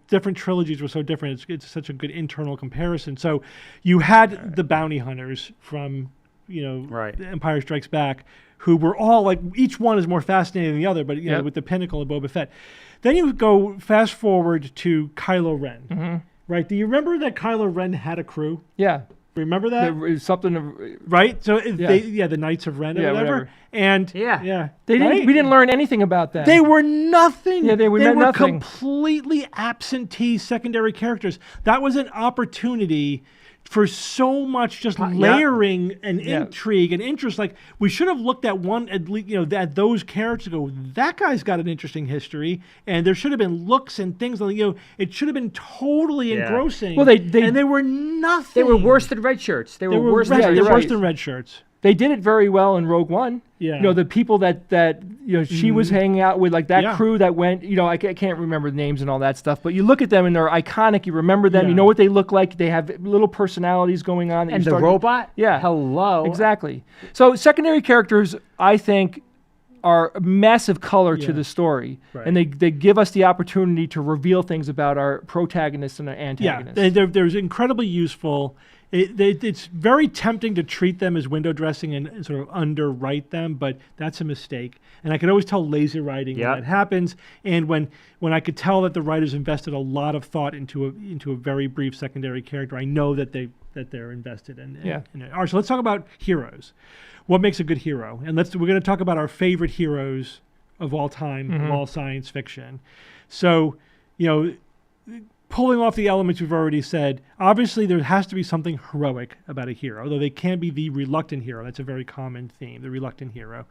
different trilogies were so different. It's such a good internal comparison. So you had the bounty hunters from Empire Strikes Back, who were all like, each one is more fascinating than the other, but with the pinnacle of Boba Fett. Then you go fast forward to Kylo Ren, right? Do you remember that Kylo Ren had a crew? Yeah. Remember that? Right? So the Knights of Ren or whatever. And we didn't learn anything about that. They were nothing. Yeah, they were nothing. Completely absentee secondary characters. That was an opportunity for so much just layering and intrigue and interest. Like, we should have looked at at those characters and go, that guy's got an interesting history, and there should have been looks and things like, it should have been totally engrossing. Well, they were nothing. They were worse than red shirts. They were worse than red shirts. They did it very well in Rogue One. Yeah. The people that she was hanging out with, like that crew that went, I can't remember the names and all that stuff, but you look at them and they're iconic. You remember them. You know what they look like. They have little personalities going on. And the robot? Yeah. Hello. Exactly. So secondary characters, I think, are a massive color to the story. Right. And they give us the opportunity to reveal things about our protagonists and our antagonists. Yeah, they're incredibly useful. It's very tempting to treat them as window dressing and sort of underwrite them, but that's a mistake. And I can always tell lazy writing when that happens. And when I could tell that the writers invested a lot of thought into a very brief secondary character, I know that they're invested in it. All right, so let's talk about heroes. What makes a good hero? And we're going to talk about our favorite heroes of all time, of all science fiction. So, pulling off the elements we've already said, obviously there has to be something heroic about a hero, though they can be the reluctant hero. That's a very common theme, the reluctant hero.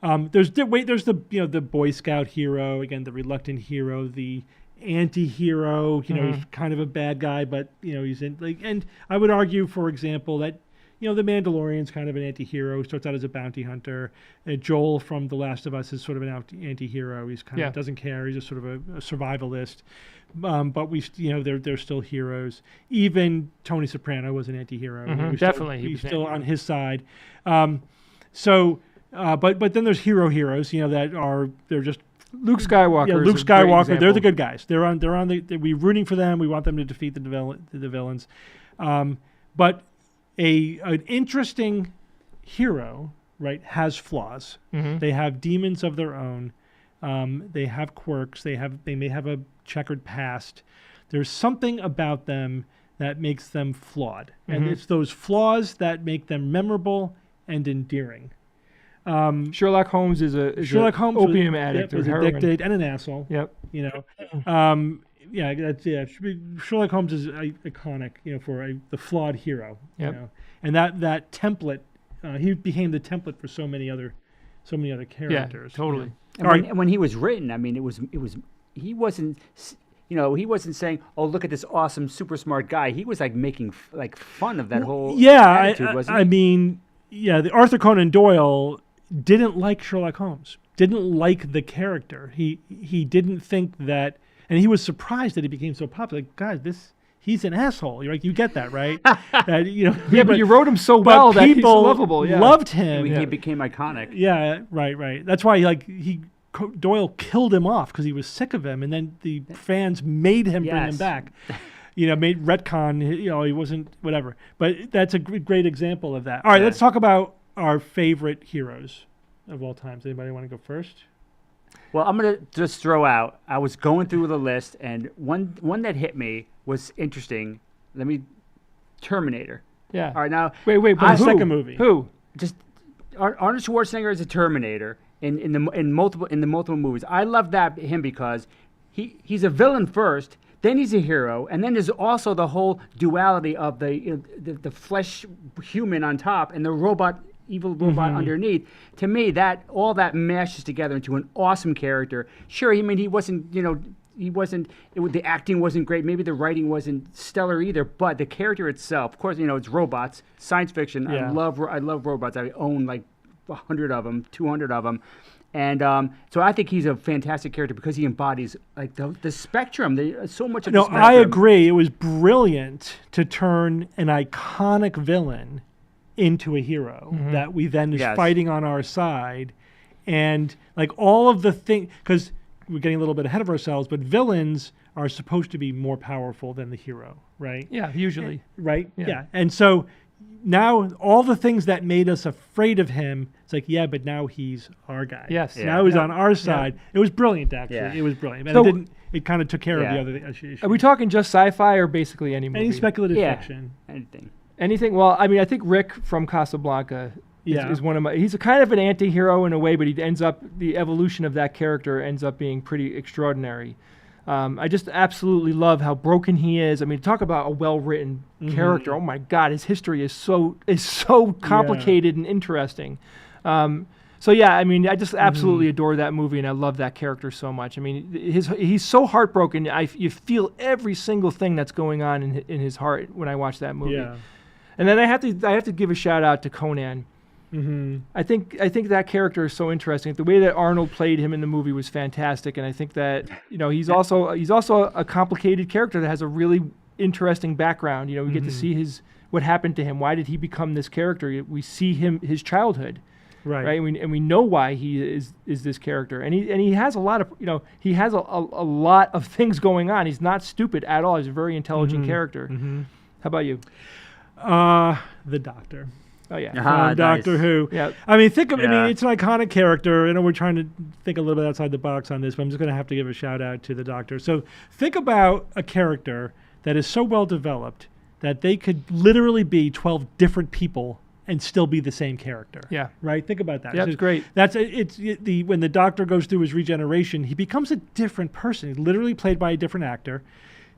There's the Boy Scout hero, again, the reluctant hero, the anti-hero, he's kind of a bad guy, but he's in and I would argue, for example, that the Mandalorian's kind of an anti-hero. He starts out as a bounty hunter. Joel from The Last of Us is sort of an anti-hero. He's kind of doesn't care. He's just sort of a survivalist. But they're still heroes. Even Tony Soprano was an anti-hero. Definitely, he's still on his side. But then there's heroes. They're just Luke Skywalker. Yeah, Luke Skywalker. They're the good guys. We're rooting for them. We want them to defeat the villains. But an interesting hero, right, has flaws. They have demons of their own. They have quirks. They may have a checkered past. There's something about them that makes them flawed, and it's those flaws that make them memorable and endearing. Sherlock Holmes is an opium addict, was addicted and an asshole. Yep. Sherlock Holmes is iconic, for the flawed hero. Yep. And that template he became the template for so many other characters. Yeah, totally. And when he was written, I mean, he wasn't. He wasn't saying, "Oh, look at this awesome, super smart guy." He was like making fun of that whole attitude, wasn't he? I mean, the Arthur Conan Doyle didn't like Sherlock Holmes. Didn't like the character. He didn't think that, and he was surprised that he became so popular. Like, God, he's an asshole. You're like, you get that, right? But you wrote him so well that he's lovable. Yeah. Loved him. He became iconic. Yeah, right. That's why Doyle killed him off because he was sick of him, and then the fans made him bring him back. Made retcon. He wasn't whatever. But that's a great example of that. All right, let's talk about our favorite heroes of all time. Does anybody want to go first? Well, I'm gonna just throw out. I was going through the list, and one that hit me was interesting. Terminator. Yeah. All right, now wait, but the second movie. Who? Just Arnold Schwarzenegger is a Terminator in the multiple movies. I love him because he's a villain first, then he's a hero, and then there's also the whole duality of the flesh human on top and the evil robot underneath. To me, all that mashes together into an awesome character. Sure, he wasn't, the acting wasn't great. Maybe the writing wasn't stellar either, but the character itself, of course, it's robots, science fiction. Yeah. I love robots. I own like 100 of them, 200 of them. And so I think he's a fantastic character because he embodies like the spectrum. So much of the spectrum. I agree. It was brilliant to turn an iconic villain into a hero that we then is fighting on our side. And like all of the things, because we're getting a little bit ahead of ourselves, but villains are supposed to be more powerful than the hero, right? Yeah, usually. Right? Yeah. And so now all the things that made us afraid of him, it's like, but now he's our guy. Yes. Yeah. Now he's on our side. It was brilliant, actually. Yeah. It was brilliant. And it kind of took care of the other issues. Are we talking just sci-fi or basically any movie? Any speculative fiction. Anything. Well, I mean, I think Rick from Casablanca is one of my. He's a kind of an anti-hero in a way, but the evolution of that character ends up being pretty extraordinary. I just absolutely love how broken he is. I mean, talk about a well-written character. Oh my God, his history is so complicated and interesting. I mean, I just absolutely adore that movie, and I love that character so much. I mean, he's so heartbroken. You feel every single thing that's going on in his heart when I watch that movie. Yeah. And then I have to give a shout out to Conan. I think that character is so interesting. The way that Arnold played him in the movie was fantastic, and I think that he's also a complicated character that has a really interesting background. We get to see what happened to him. Why did he become this character? We see his childhood, right? And we know why he is this character, and he has a lot of he has a lot of things going on. He's not stupid at all. He's a very intelligent character. How about you? The Doctor. Oh yeah, from Doctor Who. Yeah, I mean, it's an iconic character. I know we're trying to think a little bit outside the box on this, but I'm just going to have to give a shout out to the Doctor. So think about a character that is so well developed that they could literally be 12 different people and still be the same character. Yeah, right. Think about that. Yeah, it's great. When the Doctor goes through his regeneration, he becomes a different person. He's literally played by a different actor.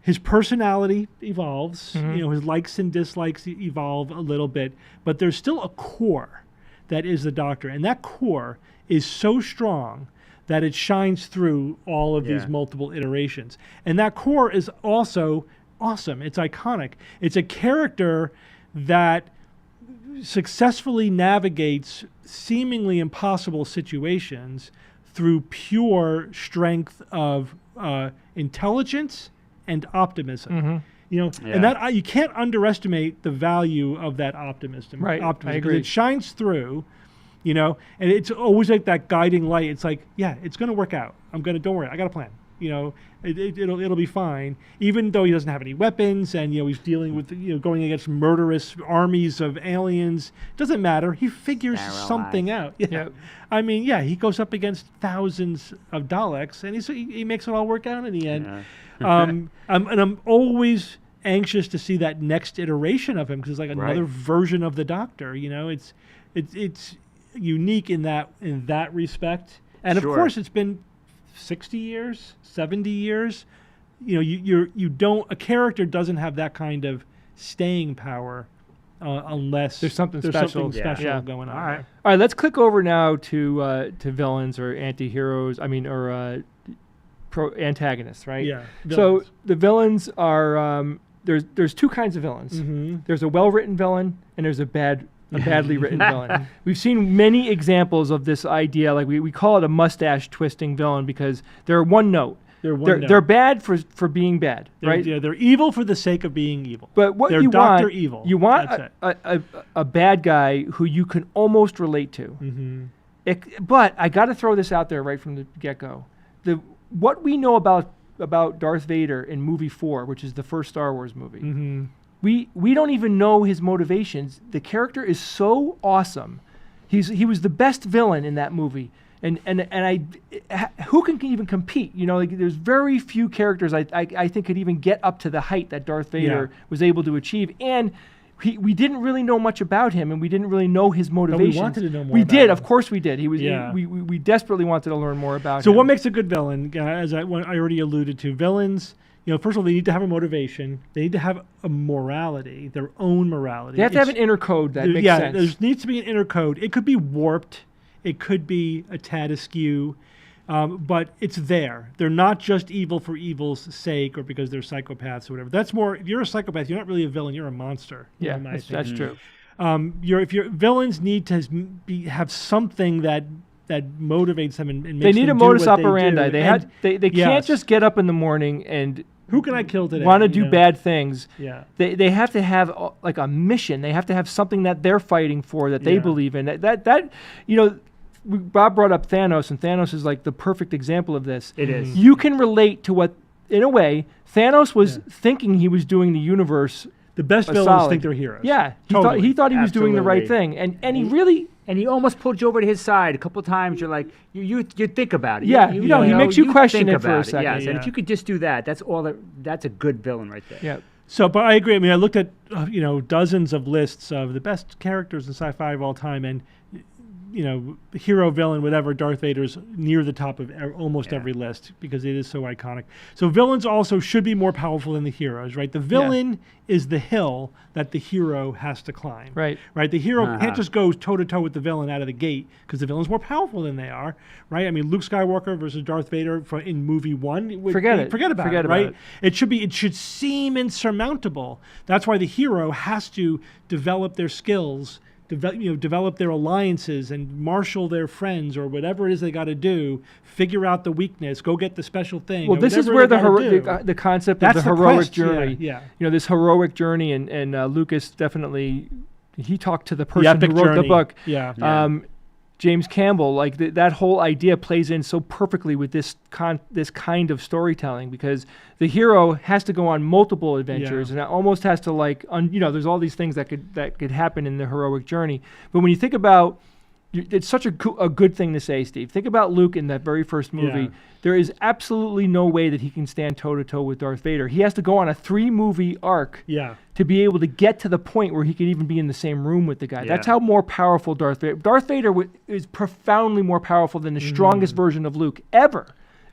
His personality evolves, his likes and dislikes evolve a little bit, but there's still a core that is the Doctor. And that core is so strong that it shines through all of these multiple iterations. And that core is also awesome. It's iconic. It's a character that successfully navigates seemingly impossible situations through pure strength of intelligence and optimism, and that you can't underestimate the value of that optimism. Right, optimism, I agree. It shines through, and it's always like that guiding light. It's like, it's going to work out. Don't worry, I got a plan. It'll be fine. Even though he doesn't have any weapons, and he's dealing with going against murderous armies of aliens. Doesn't matter. He figures something out. Yeah. I mean, he goes up against thousands of Daleks, and he makes it all work out in the end. Yeah. I'm always anxious to see that next iteration of him because it's like another version of the Doctor. It's unique in that respect. And of course, it's been 60 years, 70 years. A character doesn't have that kind of staying power unless There's something special. Yeah. going on. All right. there. All right, let's click over now to villains or anti-heroes. Antagonists, right? Yeah. So villains. the villains are there's two kinds of villains. Mm-hmm. There's a well-written villain and there's a badly written villain. We've seen many examples of this idea. Like we call it a mustache twisting villain because they're one note. They're bad for being bad, right? Yeah, they're evil for the sake of being evil. But what they're you Dr. want, Evil. you want That's a bad guy who you can almost relate to. Mm-hmm. But I got to throw this out there right from the get-go. What we know about Darth Vader in movie 4, which is the first Star Wars movie, Mm-hmm. we don't even know his motivations. The character is so awesome. He was the best villain in that movie. And who can even compete? You know, like there's very few characters I think could even get up to the height that Darth Vader was able to achieve. And we didn't really know much about him, and we didn't really know his motivations. But we wanted to know more. We about did, him. of course, we did. He was. Yeah. We desperately wanted to learn more about him. So what makes a good villain? As I already alluded to, villains. You know, first of all, they need to have a motivation. They need to have a morality, their own morality. They have to have an inner code that makes sense. There needs to be an inner code. It could be warped. It could be a tad askew, but it's there. They're not just evil for evil's sake or because they're psychopaths or whatever. That's more. If you're a psychopath, you're not really a villain. You're a monster. Yeah, in my that's opinion. true. If your villains need to have something that motivates them and makes They need them a do modus what operandi. They do. They can't Yes. just get up in the morning and Who can I kill today? want to you do know? bad things. Yeah. They have to have like a mission. They have to have something that they're fighting for, that they Yeah. believe in. That you know, Bob brought up Thanos, and Thanos is like the perfect example of this. It is. You can relate to what, in a way, Thanos was thinking he was doing the universe. The best a villains solid. think they're heroes. Yeah, Totally. he thought he was doing the right Absolutely. thing, and he really. And he almost pulled you over to his side a couple of times. You're like, you think about it. Yeah, he makes you question think it for a about second. Yes, and Yeah. if you could just do that, that's a good villain right there. Yeah. So, but I agree. I mean, I looked at dozens of lists of the best characters in sci-fi of all time, and hero, villain, whatever. Darth Vader's near the top of almost every list because it is so iconic. So villains also should be more powerful than the heroes, right? The villain is the hill that the hero has to climb. Right. Right. The hero can't just go toe to toe with the villain out of the gate because the villain's more powerful than they are. Right. I mean, Luke Skywalker versus Darth Vader in movie 1. Forget it. Forget about it. Right. It should seem insurmountable. That's why the hero has to develop their skills. Develop their alliances and marshal their friends or whatever it is they got to do. Figure out the weakness. Go get the special thing. Well, this is where the concept of the heroic journey. Yeah. This heroic journey, and Lucas definitely he talked to the person who wrote journey. the book. Yeah. James Campbell, like that whole idea plays in so perfectly with this kind of storytelling because the hero has to go on multiple adventures and it almost has to there's all these things that could happen in the heroic journey. But when you think about, it's such a good thing to say, Steve. Think about Luke in that very first movie. Yeah. There is absolutely no way that he can stand toe to toe with Darth Vader. He has to go on a 3-movie arc. Yeah. To be able to get to the point where he could even be in the same room with the guy. Yeah. That's how more powerful Darth Vader. Darth Vader is profoundly more powerful than the strongest version of Luke ever.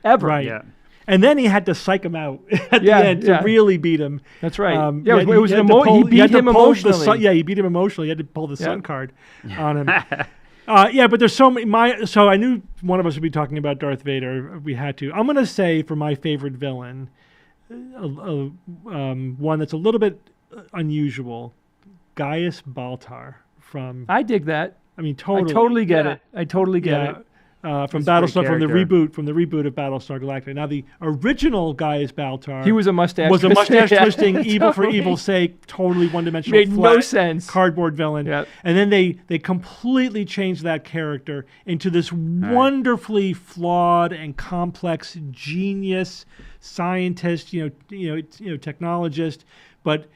Right. Yeah. And then he had to psych him out at the end to really beat him. That's right. He beat him emotionally. He beat him emotionally. He had to pull the sun card on him. But there's so many. So I knew one of us would be talking about Darth Vader. We had to. I'm going to say for my favorite villain, one that's a little bit unusual, Gaius Baltar from. I dig that. I mean, totally. I totally get it. I totally get it. From That's a Battlestar, great from the reboot of Battlestar Galactica. Now the original Gaius Baltar, He was a mustache. twisting, evil for evil's sake, totally one-dimensional, Made flat, no sense. cardboard villain. Yep. And then they completely changed that character into this wonderfully flawed and complex genius scientist, technologist, but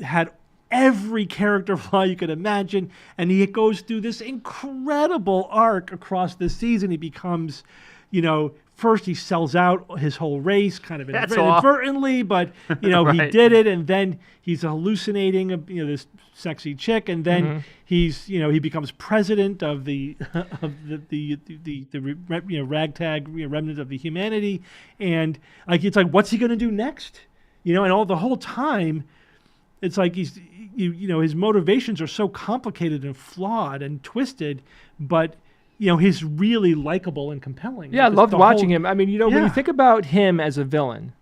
had every character flaw you could imagine, and he goes through this incredible arc across the season. He becomes, first he sells out his whole race, kind of inadvertently, but he did it, and then he's hallucinating, this sexy chick, and then he becomes president of the ragtag remnant of the humanity, and it's like, what's he going to do next? And all the whole time. It's like he's, his motivations are so complicated and flawed and twisted, but he's really likable and compelling. Yeah, I loved watching him. I mean, when Yeah. you think about him as a villain,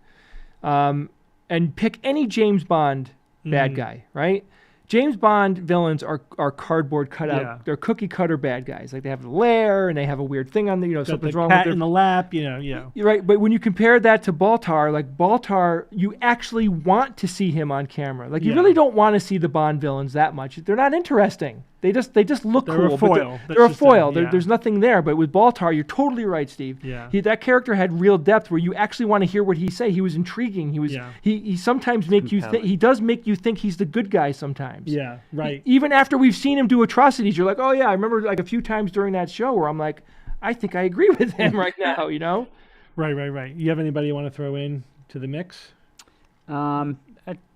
and pick any James Bond bad guy, right? James Bond villains are cardboard cutout. Yeah. They're cookie cutter bad guys. Like they have a lair and they have a weird thing on the, Got something's the wrong cat with their in the lap, Yeah. You're right, but when you compare that to Baltar, like Baltar, you actually want to see him on camera. Like you Yeah. really don't want to see the Bond villains that much. They're not interesting. They just look They're cool. a but foil. They're a That's just foil. yeah. There's nothing there. But with Baltar, you're totally right, Steve. Yeah. That character had real depth where you actually want to hear what he say. He was intriguing. He was. Yeah. He sometimes make you think. Compelling. He does make you think he's the good guy sometimes. Yeah, right. Even after we've seen him do atrocities, you're like, oh yeah, I remember like a few times during that show where I'm like, I think I agree with him right now. Right. You have anybody you want to throw in to the mix?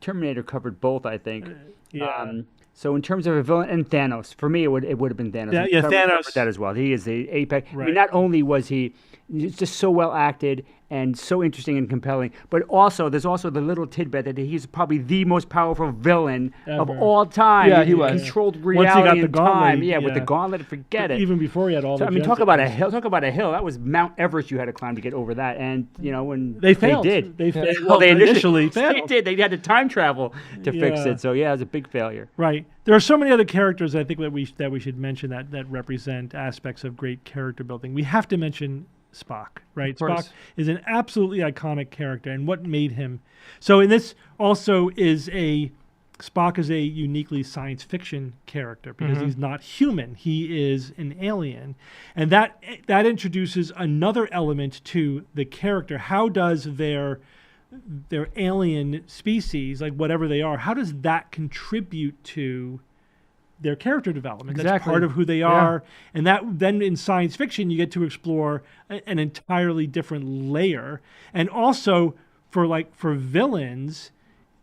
Terminator covered both, I think. Yeah. So in terms of a villain, and Thanos, for me, it would have been Thanos. Yeah, We covered Thanos. that as well. He is the apex. I Right. mean, not only was he just so well acted and so interesting and compelling, but also there's also the little tidbit that he's probably the most powerful villain of Ever. all time. Yeah, he was. Controlled Once he got reality the and gauntlet, time. Yeah, with the yeah. gauntlet, forget it. Even before he had all So, the I mean, gems talk that about he a had. hill. Talk about a hill. That was Mount Everest you had to climb to get over that. And when They failed. did. They failed. Well, they initially They failed. did. They had to time travel to fix Yeah. it. So yeah, it was a big failure. Right. There are so many other characters I think that we should mention that represent aspects of great character building. We have to mention Spock, right? Of course. Spock is an absolutely iconic character, and what made him. So, in this also is Spock is a uniquely science fiction character because he's not human; he is an alien, and that introduces another element to the character. How does their alien species, like whatever they are, how does that contribute to their character development? That's Exactly. part of who they Yeah. are. And that then in science fiction, you get to explore an entirely different layer. And also for villains,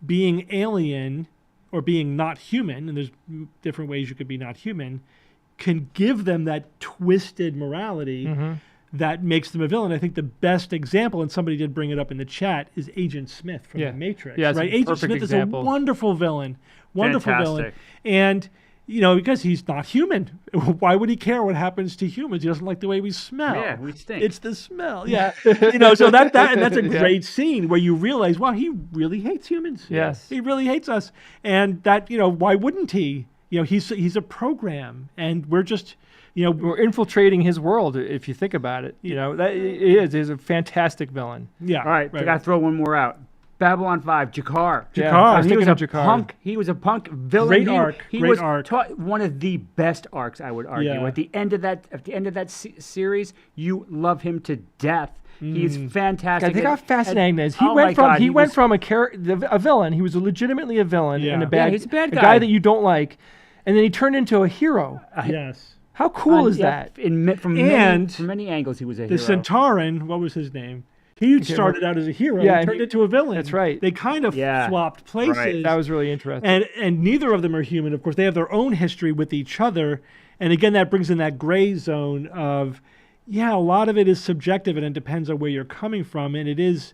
being alien or being not human, and there's different ways you could be not human, can give them that twisted morality that makes them a villain. I think the best example, and somebody did bring it up in the chat, is Agent Smith from Yeah. The Matrix. Yeah, it's right? a Agent perfect Smith example. is a wonderful villain. Wonderful villain. Fantastic. And because he's not human. Why would he care what happens to humans? He doesn't like the way we smell. Yeah, we stink. It's the smell. Yeah. So and that's a Yeah. great scene where you realize, wow, he really hates humans. Yes. He really hates us. And that, why wouldn't he? He's a program, and we're just, We're infiltrating his world if you think about it. That is a fantastic villain. yeah. All right, I got to throw one more out. Babylon 5, Jakar. Yeah, I was he thinking was a of Jakar. punk. He was a punk villain. Great He- arc, He great was arc. one of the best arcs, I would argue. Yeah. At the end of that series, you love him to death. He's fantastic. I think how fascinating that is. He Oh my went from God, he went was- from a villain. He was legitimately a villain Yeah. and Yeah, he's a bad a guy. guy that you don't like, and then he turned into a hero. Yes. How cool is that? From And many angles, he was a The hero. Centauran, what was his name? He started out as a hero Yeah, and and turned he- into a villain. that's right. They kind of Yeah. swapped places. Right. That was really interesting. And neither of them are human. Of course, they have their own history with each other. And again, that brings in that gray zone of, a lot of it is subjective and it depends on where you're coming from. And it is,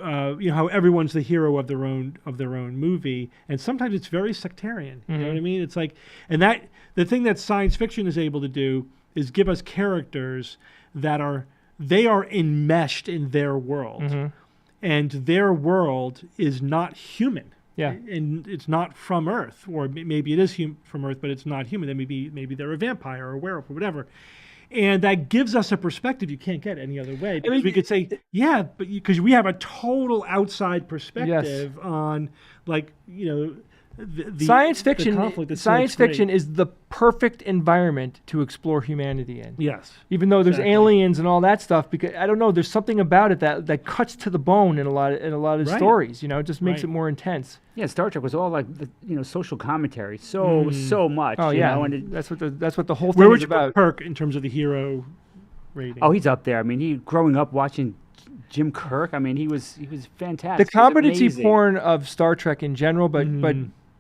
how everyone's the hero of their own movie. And sometimes it's very sectarian. You know what I mean? It's like, and that the thing that science fiction is able to do is give us characters that are enmeshed in their world. And their world is not human. Yeah. And it's not from Earth, or maybe it is from Earth, but it's not human. Then maybe they're a vampire or a werewolf or whatever. And that gives us a perspective you can't get any other way. Because we could say, but because we have a total outside perspective on, the science the fiction. conflict. It's Science so great. fiction is the perfect environment to explore humanity in. Yes. Even though there's Exactly. aliens and all that stuff, because I don't know, there's something about it that cuts to the bone in a lot of Right. stories. It just makes Right. it more intense. Yeah, Star Trek was all like social commentary, so much. Oh you yeah, know, and it- that's what the whole thing Where would is you put about. Kirk in terms of the hero rating? oh, he's up there. I mean, he growing up watching Jim Kirk. I mean, he was fantastic. The He was competency amazing. porn of Star Trek in general, but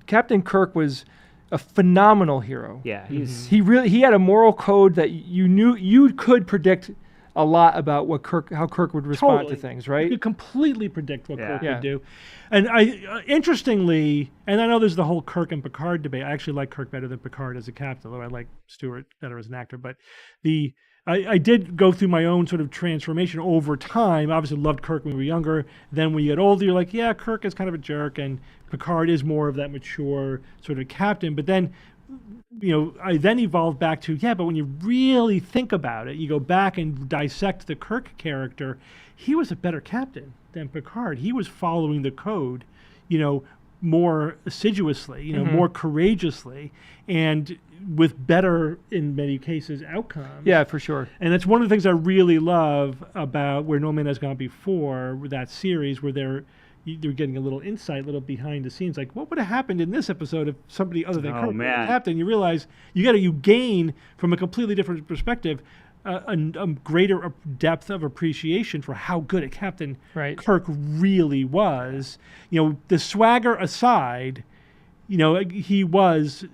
Captain Kirk was a phenomenal hero. Yeah, he's He had a moral code that you knew you could predict a lot about how Kirk would respond Totally. to things, You right? could completely predict what Yeah. Kirk Yeah. would do. And I, interestingly, and I know there's the whole Kirk and Picard debate. I actually like Kirk better than Picard as a captain, although I like Stewart better as an actor. But I did go through my own sort of transformation over time. Obviously loved Kirk when we were younger. Then when you get older, you're like, yeah, Kirk is kind of a jerk, and Picard is more of that mature sort of captain. But then, I then evolved back to, but when you really think about it, you go back and dissect the Kirk character, he was a better captain than Picard. He was following the code, more assiduously, more courageously, and with better, in many cases, outcomes. Yeah, for sure. And that's one of the things I really love about Where No Man Has Gone Before, that series, where they're getting a little insight, a little behind the scenes, like what would have happened in this episode if somebody other than Kirk man. happened. You realize you gain from a completely different perspective a greater depth of appreciation for how good a captain Right. Kirk really was. The swagger aside, he was,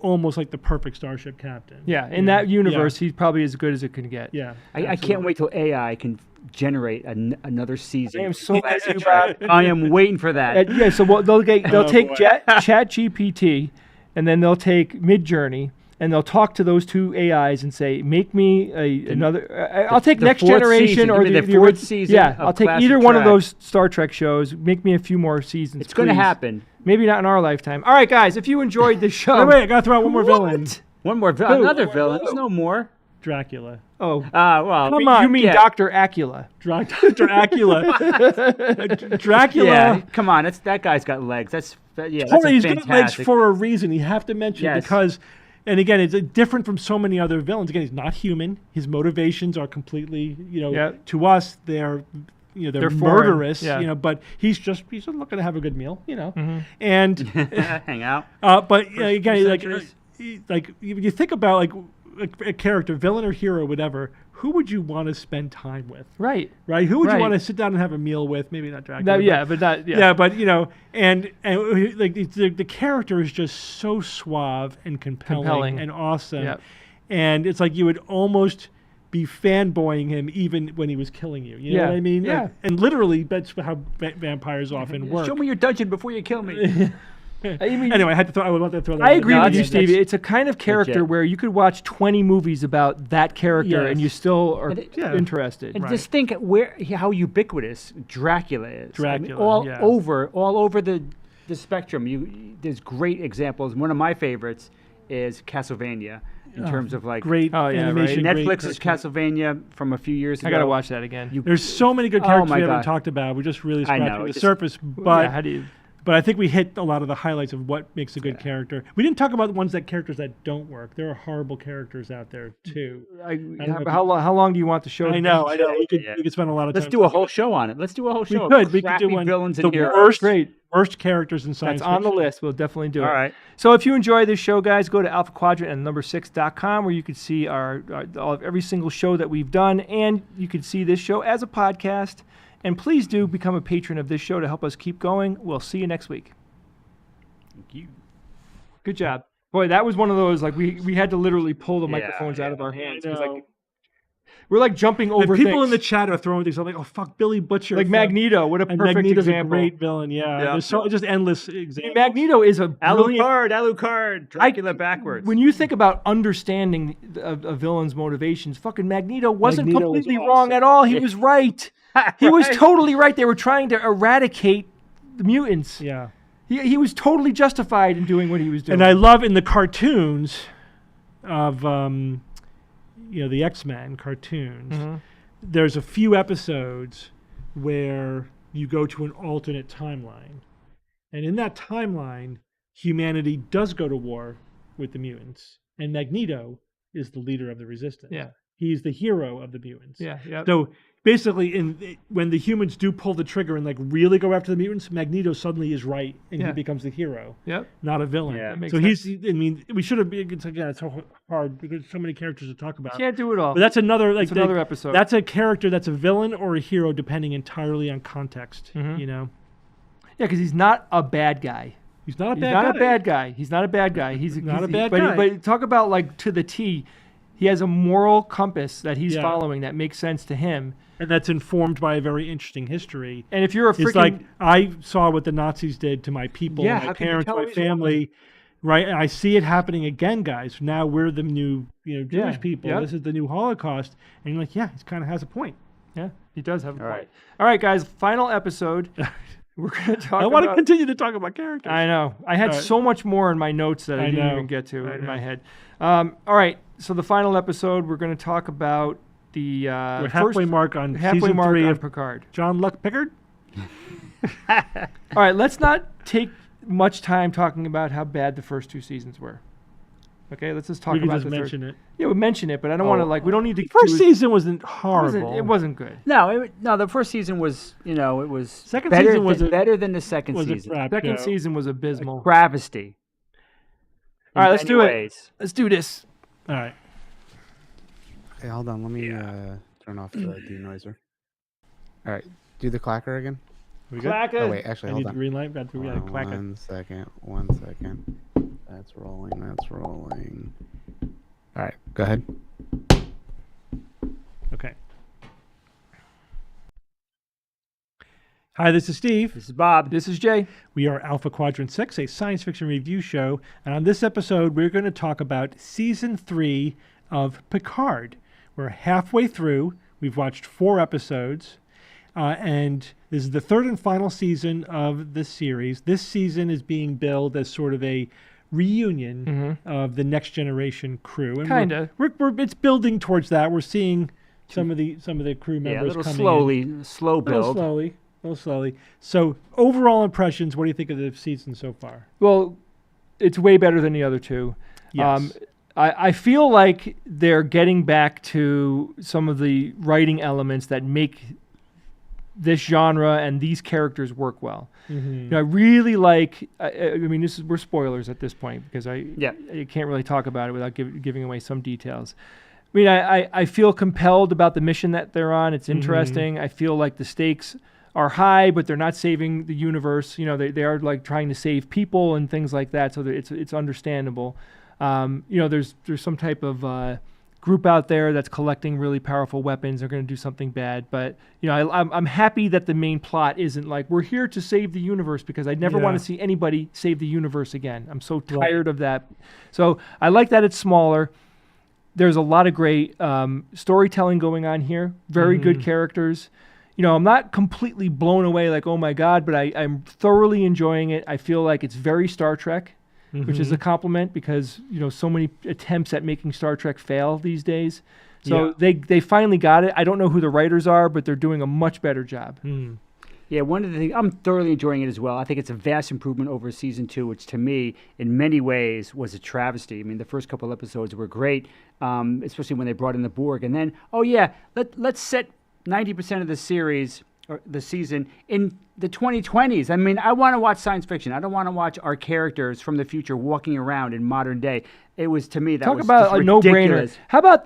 almost like the perfect starship captain. Yeah, in that universe, he's probably as good as it can get. Yeah. I can't wait till AI can generate another season. I am so glad you brought I am waiting for that. Yeah, so they'll take boy. Chat GPT, and then they'll take Midjourney, and they'll talk to those two AIs and say, make me another. I'll take the Next fourth Generation season. or Give me the ori- fourth season Yeah, of I'll take classic either one of Trek. those Star Trek shows. Make me a few more seasons. It's going to please. happen. Maybe not in our lifetime. All right, guys, if you enjoyed this show, Wait, I gotta throw out one more villain. One more villain. Another villain. There's no more. Dracula. Oh, Well, Come on, you mean yeah. Dr. Acula? Dr. Acula. Dracula. Yeah, come on. That guy's got legs. That's Totally, he's fantastic. got legs for a reason. You have to mention Yes. because, and again, it's different from so many other villains. Again, he's not human. His motivations are completely, Yep. to us, they're They're foreign. murderous. Yeah. But he's just looking to have a good meal. Mm-hmm. And Hang out. but again, centuries. like you think about like a character, villain or hero, whatever. Who would you want to spend time with? Right. Right? Who would Right. you want to sit down and have a meal with? Maybe not Dracula. No, but- yeah, but not. yeah, but and like the character is just so suave and compelling. And awesome. Yep. And it's like you would almost be fanboying him even when he was killing you. You know Yeah. what I mean? Yeah. Like, and literally, that's how vampires often work. Show me your dungeon before you kill me. I mean, Anyway, I would want to throw that. I out agree there. with you, that's- Steve. It's a kind of character legit. where you could watch 20 movies about that character Yes. and you still are Yeah. interested. And Right. just think how ubiquitous Dracula is. Dracula, all yeah. over the spectrum. There's great examples. One of my favorites is Castlevania in terms of like Great Oh, yeah, animation. right. great Netflix's cartoon. Castlevania from a few years ago. I got to watch that again. There's so many good Oh characters my we haven't God. talked about. We're just really I know, scratching the just- surface. But yeah, how do you? But I think we hit a lot of the highlights of what makes a good character. We didn't talk about the characters that don't work. There are horrible characters out there too. How, know if how long do you want the show? I know. We could Yeah. we could spend a lot of time. Let's do a talking whole about show on it. Let's do a whole it. We show. of could. We could do crappy one. villains The and heroes. worst characters in science That's on the fiction. list. We'll definitely do it. All right. So if you enjoy this show, guys, go to Alpha Quadrant and number6.com where you can see every single show that we've done, and you can see this show as a podcast. And please do become a patron of this show to help us keep going. We'll see you next week. Thank you. Good job. Boy, that was one of those, like, we had to literally pull the Yeah, microphones out of our I hands. 'cause, know. like, we're like jumping over And people things. in the chat are throwing things. I'm like, oh fuck, Billy Butcher. Like fuck. Magneto, what a And perfect Magneto's example. a great villain. Yeah. Yeah. There's just endless examples. Magneto is a brilliant. Alucard, Dracula backwards. When you think about understanding a villain's motivations, fucking Magneto wasn't Magneto was completely wrong awesome. at all. He was right. He was Right. totally right. They were trying to eradicate the mutants. Yeah. He was totally justified in doing what he was doing. And I love in the cartoons of the X-Men cartoons. Mm-hmm. There's a few episodes where you go to an alternate timeline, and in that timeline, humanity does go to war with the mutants, and Magneto is the leader of the resistance. Yeah. He's the hero of the mutants. Yeah, yeah. So basically, when the humans do pull the trigger and like really go after the mutants, Magneto suddenly is right, and Yeah. he becomes the hero, Yep. not a villain. Yeah. That makes So sense. he's. I mean, we should have. It's so hard because so many characters to talk about. Can't do it all. But that's another like That's another episode. That's a character that's a villain or a hero depending entirely on context. Mhm. You know, Yeah, because he's not a bad guy. he's not a He's bad not guy. a bad guy. He's not a bad guy. He's Not a bad but guy. But talk about like to the T. He has a moral compass that he's Yeah. following that makes sense to him. And that's informed by a very interesting history. And if you're a It's freaking like I saw what the Nazis did to my people, Yeah, my how can you parents, tell my he's wrong? family, right? And I see it happening again, guys. Now we're the new, Jewish Yeah, people. yep. This is the new Holocaust. And you're like, yeah, he kind of has a point. yeah, he does have a All point. right. All right, guys, final episode. We're going to talk I want to about... continue to talk about characters. I know. I had All right. so much more in my notes that I didn't know. even get to I in my know. head. All right, so the final episode, we're going to talk about the We're halfway mark on halfway season mark 3 on of Picard. John Luck Pickard. All right, let's not take much time talking about how bad the first 2 seasons were. Okay, let's just talk We can about just the mention third. it. Yeah, we mention it, but I don't want to we don't need to. First do- season wasn't it horrible. it wasn't good. No, the first season was, it was Second better, season was better than the second was a season. crap Second show. season was abysmal. Travesty. All right, let's many do it. ways. Let's do this. All right. Hey, hold on. Let me turn off the denoiser. All right. Do the clacker again. We good? Clacker. Oh, wait. Actually, I hold need the on. green light. Got the green light. Clack it. 1 second. 1 second. That's rolling. That's rolling. All right. Go ahead. Okay. Hi, this is Steve. This is Bob. This is Jay. We are Alpha Quadrant 6, a science fiction review show. And on this episode, we're going to talk about season 3 of Picard. We're halfway through. We've watched 4 episodes. And this is the third and final season of the series. This season is being billed as sort of a reunion of the Next Generation crew. And Kinda. We're, it's building towards that. We're seeing some of the crew members Yeah, a little coming slowly, in. slow A little build. slowly. A little slowly. So overall impressions, what do you think of the season so far? Well, it's way better than the other 2. Yes. I feel like they're getting back to some of the writing elements that make this genre and these characters work well. Mm-hmm. I really like. I mean, we're spoilers at this point because I can't really talk about it without giving away some details. I mean, I feel compelled about the mission that they're on. It's interesting. I feel like the stakes are high, but they're not saving the universe. They are like trying to save people and things like that. So it's understandable. There's some type of group out there that's collecting really powerful weapons. They're going to do something bad, but I'm happy that the main plot isn't like we're here to save the universe, because I never want to see anybody save the universe again. I'm so tired of that. So I like that it's smaller. There's a lot of great storytelling going on here. Very good characters. I'm not completely blown away like, oh my God, but I'm thoroughly enjoying it. I feel like it's very Star Trek, which is a compliment, because, so many attempts at making Star Trek fail these days. So they finally got it. I don't know who the writers are, but they're doing a much better job. Yeah, one of the things, I'm thoroughly enjoying it as well. I think it's a vast improvement over season 2, which to me, in many ways, was a travesty. I mean, the first couple episodes were great, especially when they brought in the Borg. And then, let's set 90% of the series or the season in the 2020s. I mean, I want to watch science fiction. I don't want to watch our characters from the future walking around in modern day. It was, to me, that Talk was about just a no-brainer. ridiculous. How about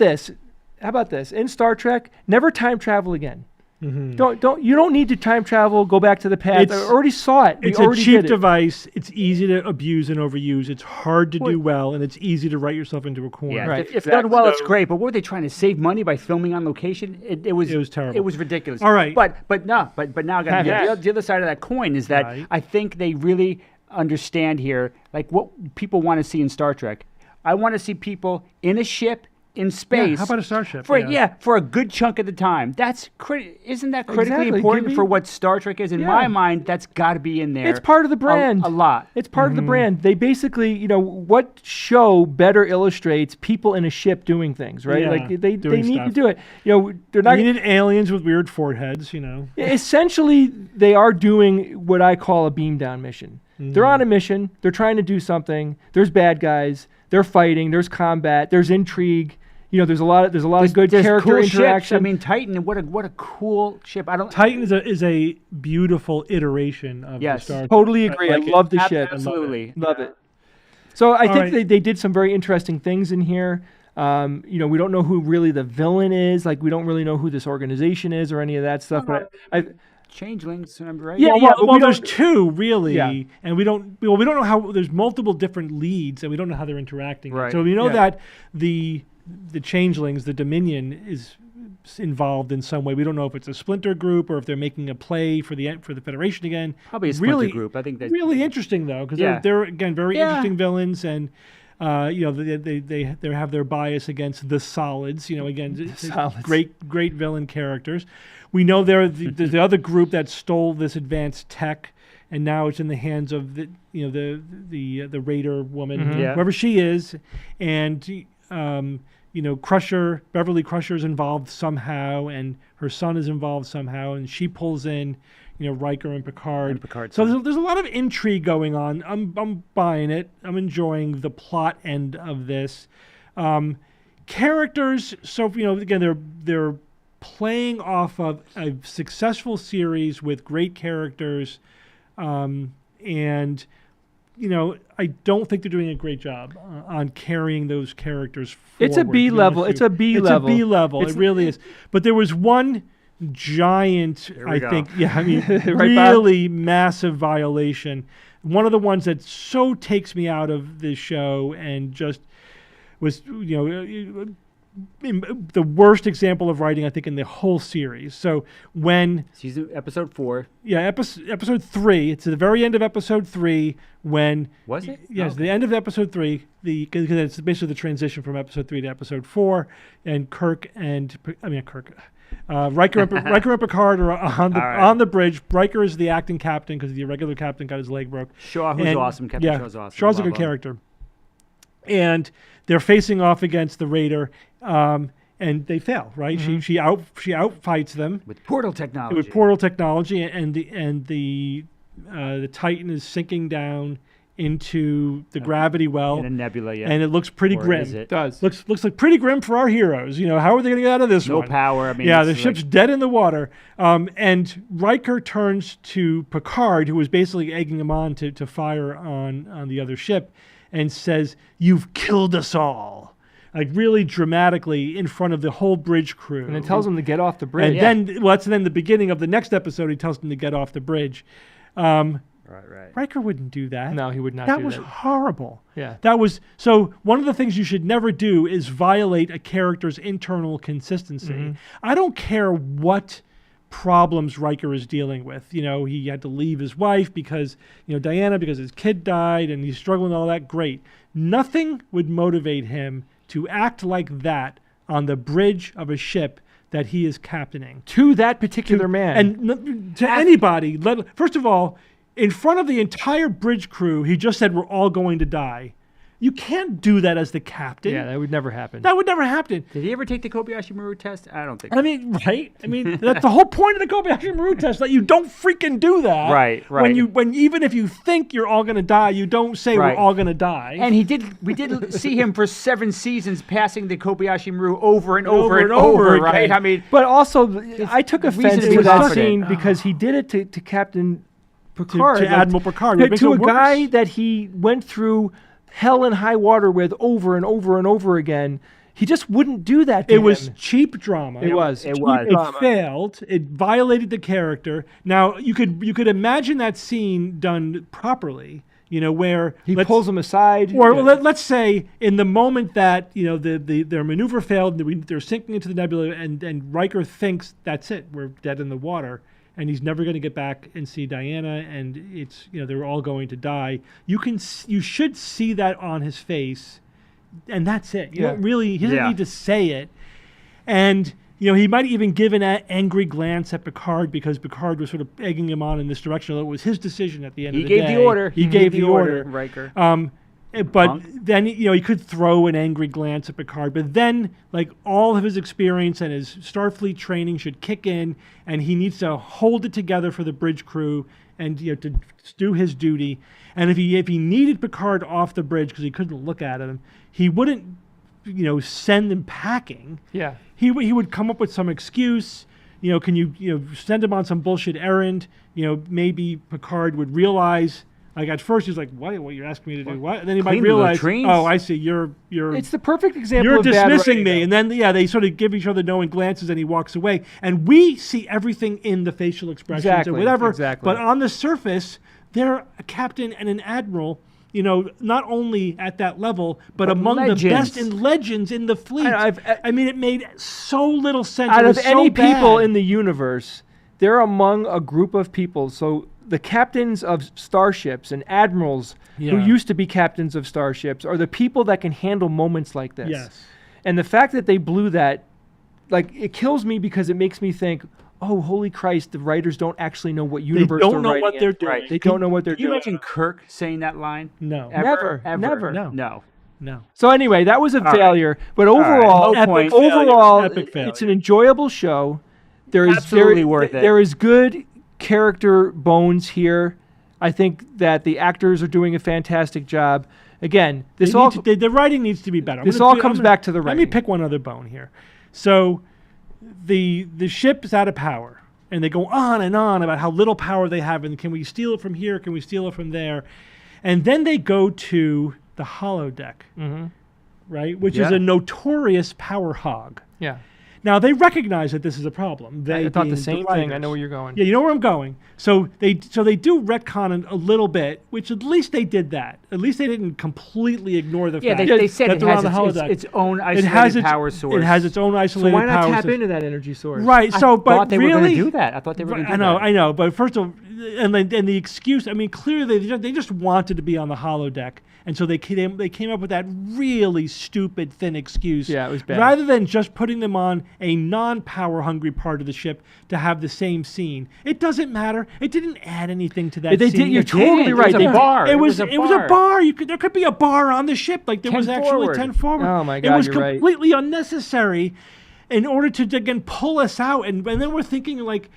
this? In Star Trek, never time travel again. You don't need to time travel, go back to the past. I already saw it. It's we a already cheap did it. device. It's easy to abuse and overuse. It's hard to do well, and it's easy to write yourself into a corner. Yeah, Right, if done well, it's great. But were they trying to save money by filming on location? It was terrible. It was ridiculous. All right. But now the other side of that coin is that Right. I think they really understand here, like what people want to see in Star Trek. I want to see people in a ship in space. How about a starship? For a good chunk of the time. That's isn't that critically Exactly. important Give me- for what Star Trek is? In my mind, that's got to be in there. It's part of the brand. A lot. It's part of the brand. They basically, what show better illustrates people in a ship doing things, right? Yeah, Like they doing need to stuff. do it. They're not. You need aliens with weird foreheads, Essentially, they are doing what I call a beam down mission. They're on a mission. They're trying to do something. There's bad guys. They're fighting. There's combat. There's intrigue. There's a lot of good There's character cool ships. interaction. I mean, Titan. What a cool ship. Titan is a beautiful iteration of the Star Trek. Totally agree. I love the ship. Absolutely. Love it. So I think right. they did some very interesting things in here. We don't know who really the villain is. Like, we don't really know who this organization is or any of that stuff. But Changelings, remember, right? Yeah, Well, we there's don't- two really, Yeah. and we don't know how. There's multiple different leads, and we don't know how they're interacting. Right. So we know Yeah. that the the changelings, the Dominion, is involved in some way. We don't know if it's a splinter group or if they're making a play for the Federation again. Probably a splinter group. I think that's really interesting though, because they're again very interesting villains, and they have their bias against the solids. Again, Solids. great villain characters. We know they're the other group that stole this advanced tech, and now it's in the hands of the Raider woman, whoever she is, and Beverly Crusher is involved somehow, and her son is involved somehow, and she pulls in, Riker and Picard. So there's a lot of intrigue going on. I'm buying it. I'm enjoying the plot end of this. Characters. So again, they're playing off of a successful series with great characters, and. I don't think they're doing a great job on carrying those characters forward. It's a B level. It's a B level. It's a B level. It really is. But there was one giant, really massive violation. One of the ones that so takes me out of this show and just was, the worst example of writing, I think, in the whole series. So when episode 4, episode 3, it's at the very end of episode 3 when was it? Yes, the end of episode 3. Because it's basically the transition from episode 3 to episode 4, and Riker and Picard are on the bridge. Riker is the acting captain because the regular captain got his leg broke. Shaw, who's awesome. Captain Shaw's awesome. Shaw's a good character. And they're facing off against the Raider, and they fail. Right? Mm-hmm. She outfights them with portal technology. And the Titan is sinking down into the gravity well in a nebula, and it looks pretty grim. It does. Looks like pretty grim for our heroes. How are they going to get out of this one? No power. The ship's dead in the water. And Riker turns to Picard, who was basically egging him on to fire on the other ship, and says, "You've killed us all." Like really dramatically in front of the whole bridge crew. And it tells him to get off the bridge. And then the beginning of the next episode, he tells them to get off the bridge. Right. Riker wouldn't do that. No, he would not do that. That was horrible. Yeah. So one of the things you should never do is violate a character's internal consistency. Mm-hmm. I don't care what problems Riker is dealing with. He had to leave his wife because, Diana, because his kid died and he's struggling with all that. Great. Nothing would motivate him to act like that on the bridge of a ship that he is captaining. To that particular man. And to anybody. First of all, in front of the entire bridge crew, he just said, "We're all going to die." You can't do that as the captain. Yeah, that would never happen. Did he ever take the Kobayashi Maru test? I don't think. Right? That's the whole point of the Kobayashi Maru test, that you don't freaking do that. Right. When even if you think you're all going to die, you don't say we're all going to die. And we did see him for 7 seasons passing the Kobayashi Maru over and over, right? But also, I took offense to that scene because he did it to Captain Picard. To Admiral Picard. To a guy that he went through hell and high water with over and over and over again. He just wouldn't do that to him. It was cheap drama. It was. It failed. It violated the character. Now, you could imagine that scene done properly, where he pulls him aside. Or let's say in the moment that, their maneuver failed, they're sinking into the nebula, and Riker thinks that's it, we're dead in the water. And he's never going to get back and see Diana, and it's they're all going to die. You should see that on his face, and that's it. You don't really. He doesn't need to say it, and he might even give an angry glance at Picard because Picard was sort of egging him on in this direction. Although it was his decision at the end of the day. He gave the order. He gave the order, Riker. But then, he could throw an angry glance at Picard. But then, all of his experience and his Starfleet training should kick in, and he needs to hold it together for the bridge crew and, to do his duty. And if he needed Picard off the bridge because he couldn't look at him, he wouldn't, send him packing. Yeah. He would come up with some excuse. Can you, send him on some bullshit errand? Maybe Picard would realize. At first he's like, "What? What you're asking me to do? What?" And then he might realize, "Oh, I see. You're." It's the perfect example. You're of dismissing bad me, and then they sort of give each other knowing glances, and he walks away, and we see everything in the facial expressions and whatever. Exactly. But on the surface, they're a captain and an admiral, not only at that level, but among legends. the best and legends in the fleet. I mean, it made so little sense. Out It of was any so bad. people in the universe, they're among a group of people. So the captains of starships and admirals who Yeah. used to be captains of starships are the people that can handle moments like this. Yes. And the fact that they blew that, it kills me because it makes me think, oh, holy Christ, the writers don't actually know what universe don't they're know writing what in. they're doing. Right. They don't know what they're Can you doing. imagine Kirk saying that line? No. Ever? Never. No. No. So anyway, that was a right. failure. But right. overall, Low point. overall, Epic failure. it's an enjoyable show. There is Absolutely worth it. There is good character bones here. I think that the actors are doing a fantastic job. Again, this all The writing needs to be better. This all comes back to the Let me writing. pick one other bone here. So the ship is out of power, and they go on and on about how little power they have, and can we steal it from here? Can we steal it from there? And then they go to the holodeck, right, which is Yeah. a notorious power hog. yeah. Now they recognize that this is a problem. They I thought the being same thing. I writers. know where you're going. Yeah, you know where I'm going. So they do retcon it a little bit, which at least they did that. At least they didn't completely ignore the Yeah, fact they said that it they're has on the holodeck. its own It isolated has its power source. It has its own So isolated why not power tap source. into that energy source? Right. So, but thought they really, were going to do that. I thought they were going to do that. I know. But first of all, and the excuse. I mean, clearly they just wanted to be on the holodeck, and so they came up with that really stupid thin excuse. Yeah, it was bad. Rather than just putting them on a non-power hungry part of the ship to have the same scene, it doesn't matter. It didn't add anything to that. They scene. did. You're It totally It right. was They a did. bar. It was a bar. bar. There could be a bar on the ship. Like there 10 was actually forward. 10 forward. Oh my It God, was you're right. completely unnecessary in order to again pull us out. And then we're thinking like,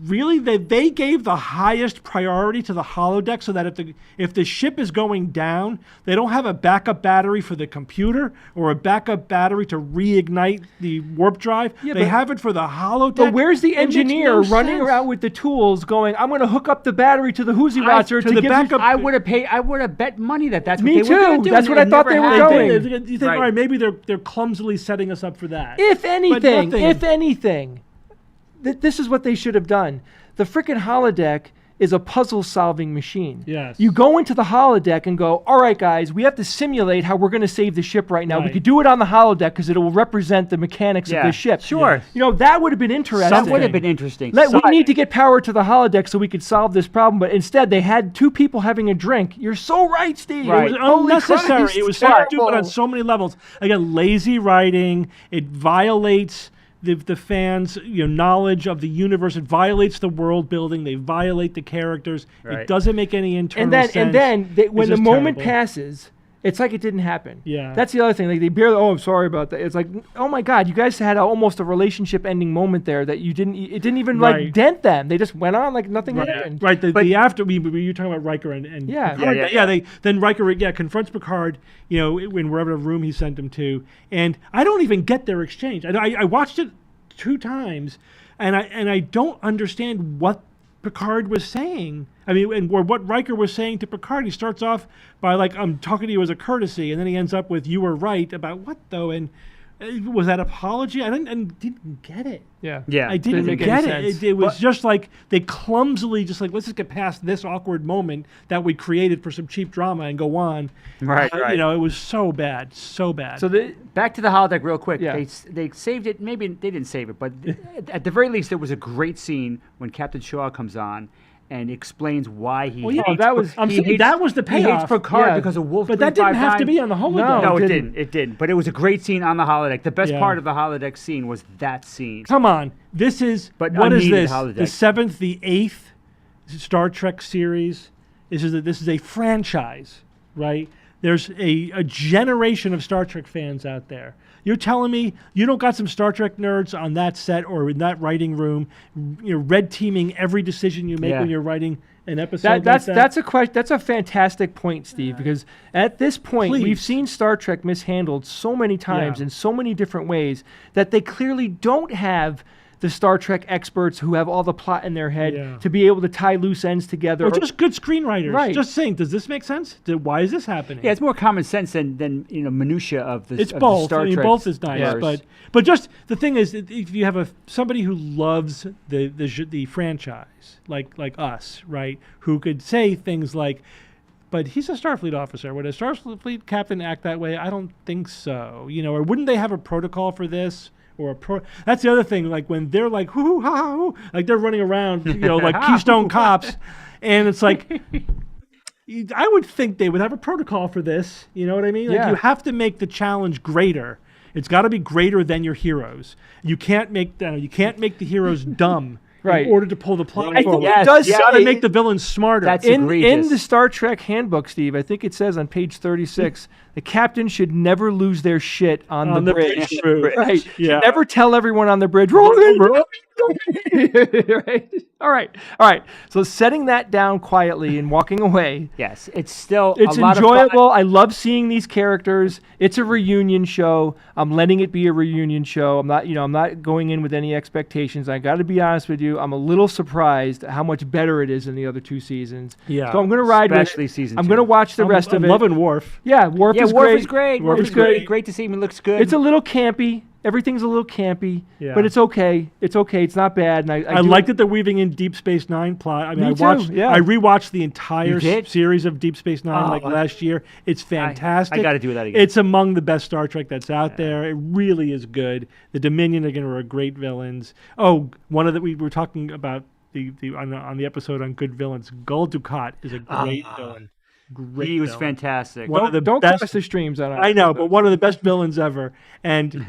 really, they gave the highest priority to the holodeck so that if the ship is going down, they don't have a backup battery for the computer or a backup battery to reignite the warp drive. Yeah, they but- have it for the holodeck. But where's the It makes engineer no running sense. around with the tools going, I'm going to hook up the battery to the Hoosie Watcher to to the give backup- I would have bet money that's Me what they were going too. to do. That's and what I it thought never they were happened. going. You think, Right. all right, maybe they're clumsily setting us up for that. If anything, nothing. this is what they should have done. The frickin' holodeck is a puzzle-solving machine. Yes. You go into the holodeck and go, all right, guys, we have to simulate how we're going to save the ship right now. We Right. could do it on the holodeck because it will represent the mechanics Yeah, of the ship. sure. You know, that would have been interesting. That would have been interesting. We need to get power to the holodeck so we could solve this problem, but instead they had two people having a drink. You're so right, Steve. Right. It was Holy unnecessary. Christ. It was so But- stupid on so many levels. Again, lazy writing. It violates the fans' knowledge of the universe. It violates the world building. They violate the characters. Right. It doesn't make any internal and then sense. and then they, when It's the just moment terrible. passes, it's like it didn't happen. Yeah. That's the other thing. Like they barely. Oh, I'm sorry about that. It's like, oh my God, you guys had almost a relationship-ending moment there that you didn't. It didn't even Right. like dent them. They just went on like nothing happened. Right. The after we were talking about Riker and Yeah. Picard. Yeah. Then Riker confronts Picard. In wherever room he sent him to, and I don't even get their exchange. I watched it 2 times, and I don't understand what Picard was saying. I mean, or what Riker was saying to Picard. He starts off by like, "I'm talking to you as a courtesy," and then he ends up with, "You were right about what though?" And was that apology? I didn't get it. Yeah. Yeah. I didn't make get any it. sense. It was just like they clumsily let's just get past this awkward moment that we created for some cheap drama and go on. Right, right. It was so bad, so bad. So the Back to the holodeck real quick. Yeah. They saved it. Maybe they didn't save it, but at the very least, there was a great scene when Captain Shaw comes on and explains why he. Well, yeah, hates that was- I'm he saying hates- that was the He hates payoff. Picard Yeah. because of Wolf. but that didn't have to 359. be on the holodeck. No, it it didn't. didn't. It didn't. But it was a great scene on the holodeck. The best Yeah. part of the holodeck scene was that scene. Come on, this is But what is unneeded this? holodeck. The 7th, the 8th Star Trek series. This is a franchise, right? There's a generation of Star Trek fans out there. You're telling me you don't got some Star Trek nerds on that set or in that writing room, red teaming every decision you make Yeah. when you're writing an episode that's like that? that's a fantastic point, Steve, because at this point Please. we've seen Star Trek mishandled so many times Yeah. in so many different ways that they clearly don't have the Star Trek experts who have all the plot in their head Yeah. to be able to tie loose ends together. Or just good screenwriters. Right. Just saying, does this make sense? Why is this happening? Yeah, it's more common sense than minutia of the. It's of both. The Star I mean, Trek both is nice, universe. but just the thing is, if you have somebody who loves the franchise, like us, right, who could say things like, But he's a Starfleet officer. Would a Starfleet captain act that way? I don't think so. Or wouldn't they have a protocol for this? That's the other thing. Like when they're like, hoo ha ha, hoo, like they're running around, like Keystone Cops, and it's like, I would think they would have a protocol for this. You know what I mean? Like Yeah. you have to make the challenge greater. It's got to be greater than your heroes. You can't make the heroes dumb. Right. In order to pull the plot I think forward. it does You got to say- make the villains smarter. That's in egregious. the Star Trek handbook, Steve, I think it says on page 36, the captain should never lose their shit on the bridge. Right. Yeah. Should never tell everyone on the bridge, roll right. All right. So setting that down quietly and walking away. Yes, it's still It's a lot of enjoyable. I love seeing these characters. It's a reunion show. I'm letting it be a reunion show. I'm not going in with any expectations. I got to be honest with you. I'm a little surprised at how much better it is than the other two seasons. Yeah. So I'm going to ride Especially with it. season I'm 2. going to watch the rest I'm of it. loving Worf. Yeah, Worf Yeah, is Worf great. is great. Worf Worf is is great. great. Great to see him. He looks good. It's a little campy. Everything's a little campy, Yeah. but it's okay. It's okay. It's not bad. And I do- like that they're weaving in Deep Space Nine plot. I mean, Me I too, watched. yeah. I rewatched the entire You did? series of Deep Space Nine Oh, last year. It's fantastic. I gotta do that again. It's among the best Star Trek that's out there. It really is good. The Dominion again are great villains. Oh, one of the we were talking about on the episode on good villains. Gul Dukat is a great villain. Great. he was villain. fantastic. One of the Don't best. cross the streams on I know, but one of the best villains ever. And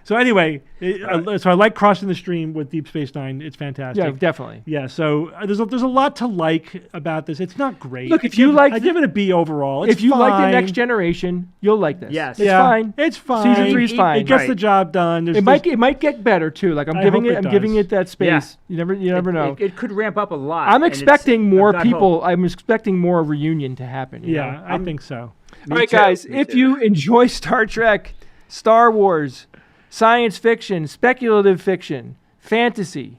so anyway, so I like crossing the stream with Deep Space Nine. It's fantastic. Yeah, definitely. Yeah, so there's a lot to like about this. It's not great. Look, if you like I give it a B overall. It's If you like the fine. Next Generation, you'll like this. Yes. It's Yeah, fine. It's fine. Season 3 is fine. It gets Right. the job done. There's, It might get better too. Like I'm I giving hope it. it I'm giving does. it that space. Yeah. You never know. It could ramp up a lot. I'm and it's- expecting more I've got people. hope. I'm expecting more reunion to happen. you Yeah, know? I think so. All right, too, guys. me If too. you enjoy Star Trek, Star Wars, science fiction, speculative fiction, fantasy,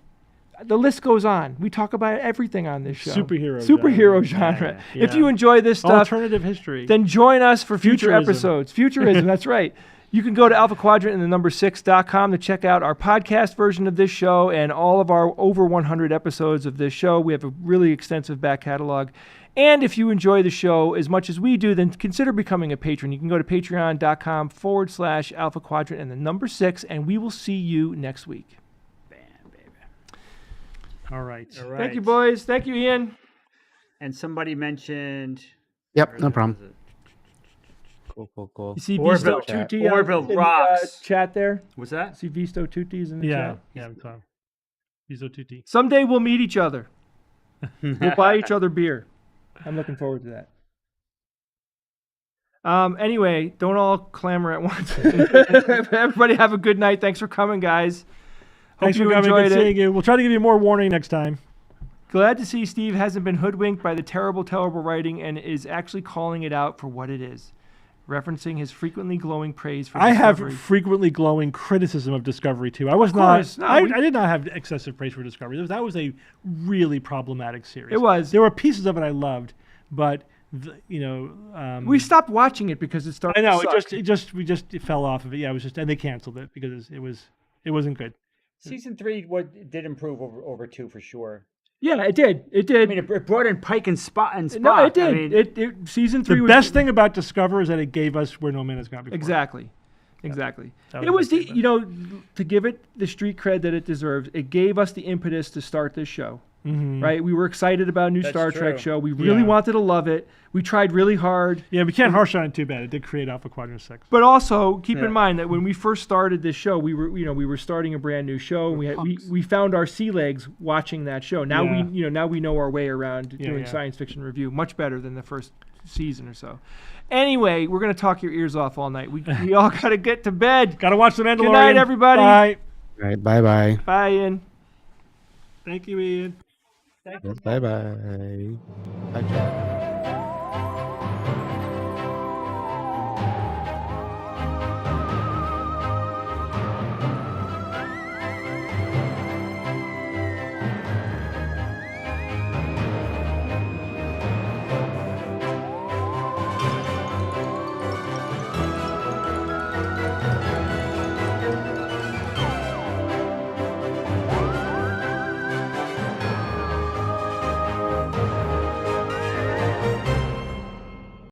the list goes on. We talk about everything on this show. Superhero genre. Yeah. If you enjoy this stuff, Alternative history. then join us for future Futurism. episodes. Futurism, that's right. You can go to Alpha Quadrant and the number 6.com to check out our podcast version of this show and all of our over 100 episodes of this show. We have a really extensive back catalog. And if you enjoy the show as much as we do, then consider becoming a patron. You can go to patreon.com/Alpha Quadrant and the number 6, and we will see you next week. All right. Thank you, boys. Thank you, Ian. And somebody mentioned. Yep, no problem. Cool. You see Orville. Visto Tutti Orville in the, rocks. chat there? What's that? See Visto Tutti's in the Yeah. chat? Yeah, Tom. He's a tutti. Someday we'll meet each other. We'll buy each other beer. I'm looking forward to that. Anyway, don't all clamor at once. Everybody have a good night. Thanks for coming, guys. Hope Thanks you for coming. Good enjoyed it. seeing you. We'll try to give you more warning next time. Glad to see Steve hasn't been hoodwinked by the terrible writing and is actually calling it out for what it is, referencing his frequently glowing praise for I have Discovery. frequently glowing criticism of Discovery too. I was course. not. No, I did not have excessive praise for Discovery. That was a really problematic series. It was. There were pieces of it I loved, but We stopped watching it because it started. I know to suck. it fell off of it. Yeah, it was just, and they canceled it because it wasn't good. Season 3 did improve over 2 for sure. Yeah, it did. It did. I mean, it brought in Pike and Spock. No, it did. I mean, it season 3 The was best thing about Discover is that it gave us Where No Man Has Gone Before. Exactly. That It was my the, favorite. to give it the street cred that it deserves, it gave us the impetus to start this show. Right? We were excited about a new That's Star Trek true. show. We really Yeah. wanted to love it. We tried really hard. Yeah, we can't harsh on it too bad. It did create Alpha Quadrant 6. But also keep Yeah. in mind that when we first started this show, we were starting a brand new show. And we found our sea legs watching that show. Now Yeah. we know our way around doing yeah. science fiction review much better than the first season or so. Anyway, we're gonna talk your ears off all night. We all gotta get to bed. Gotta watch The Mandalorian. Good night, everybody. Bye. All right, bye-bye. Bye, Ian. Thank you, Ian. Bye-bye. Bye, Jack.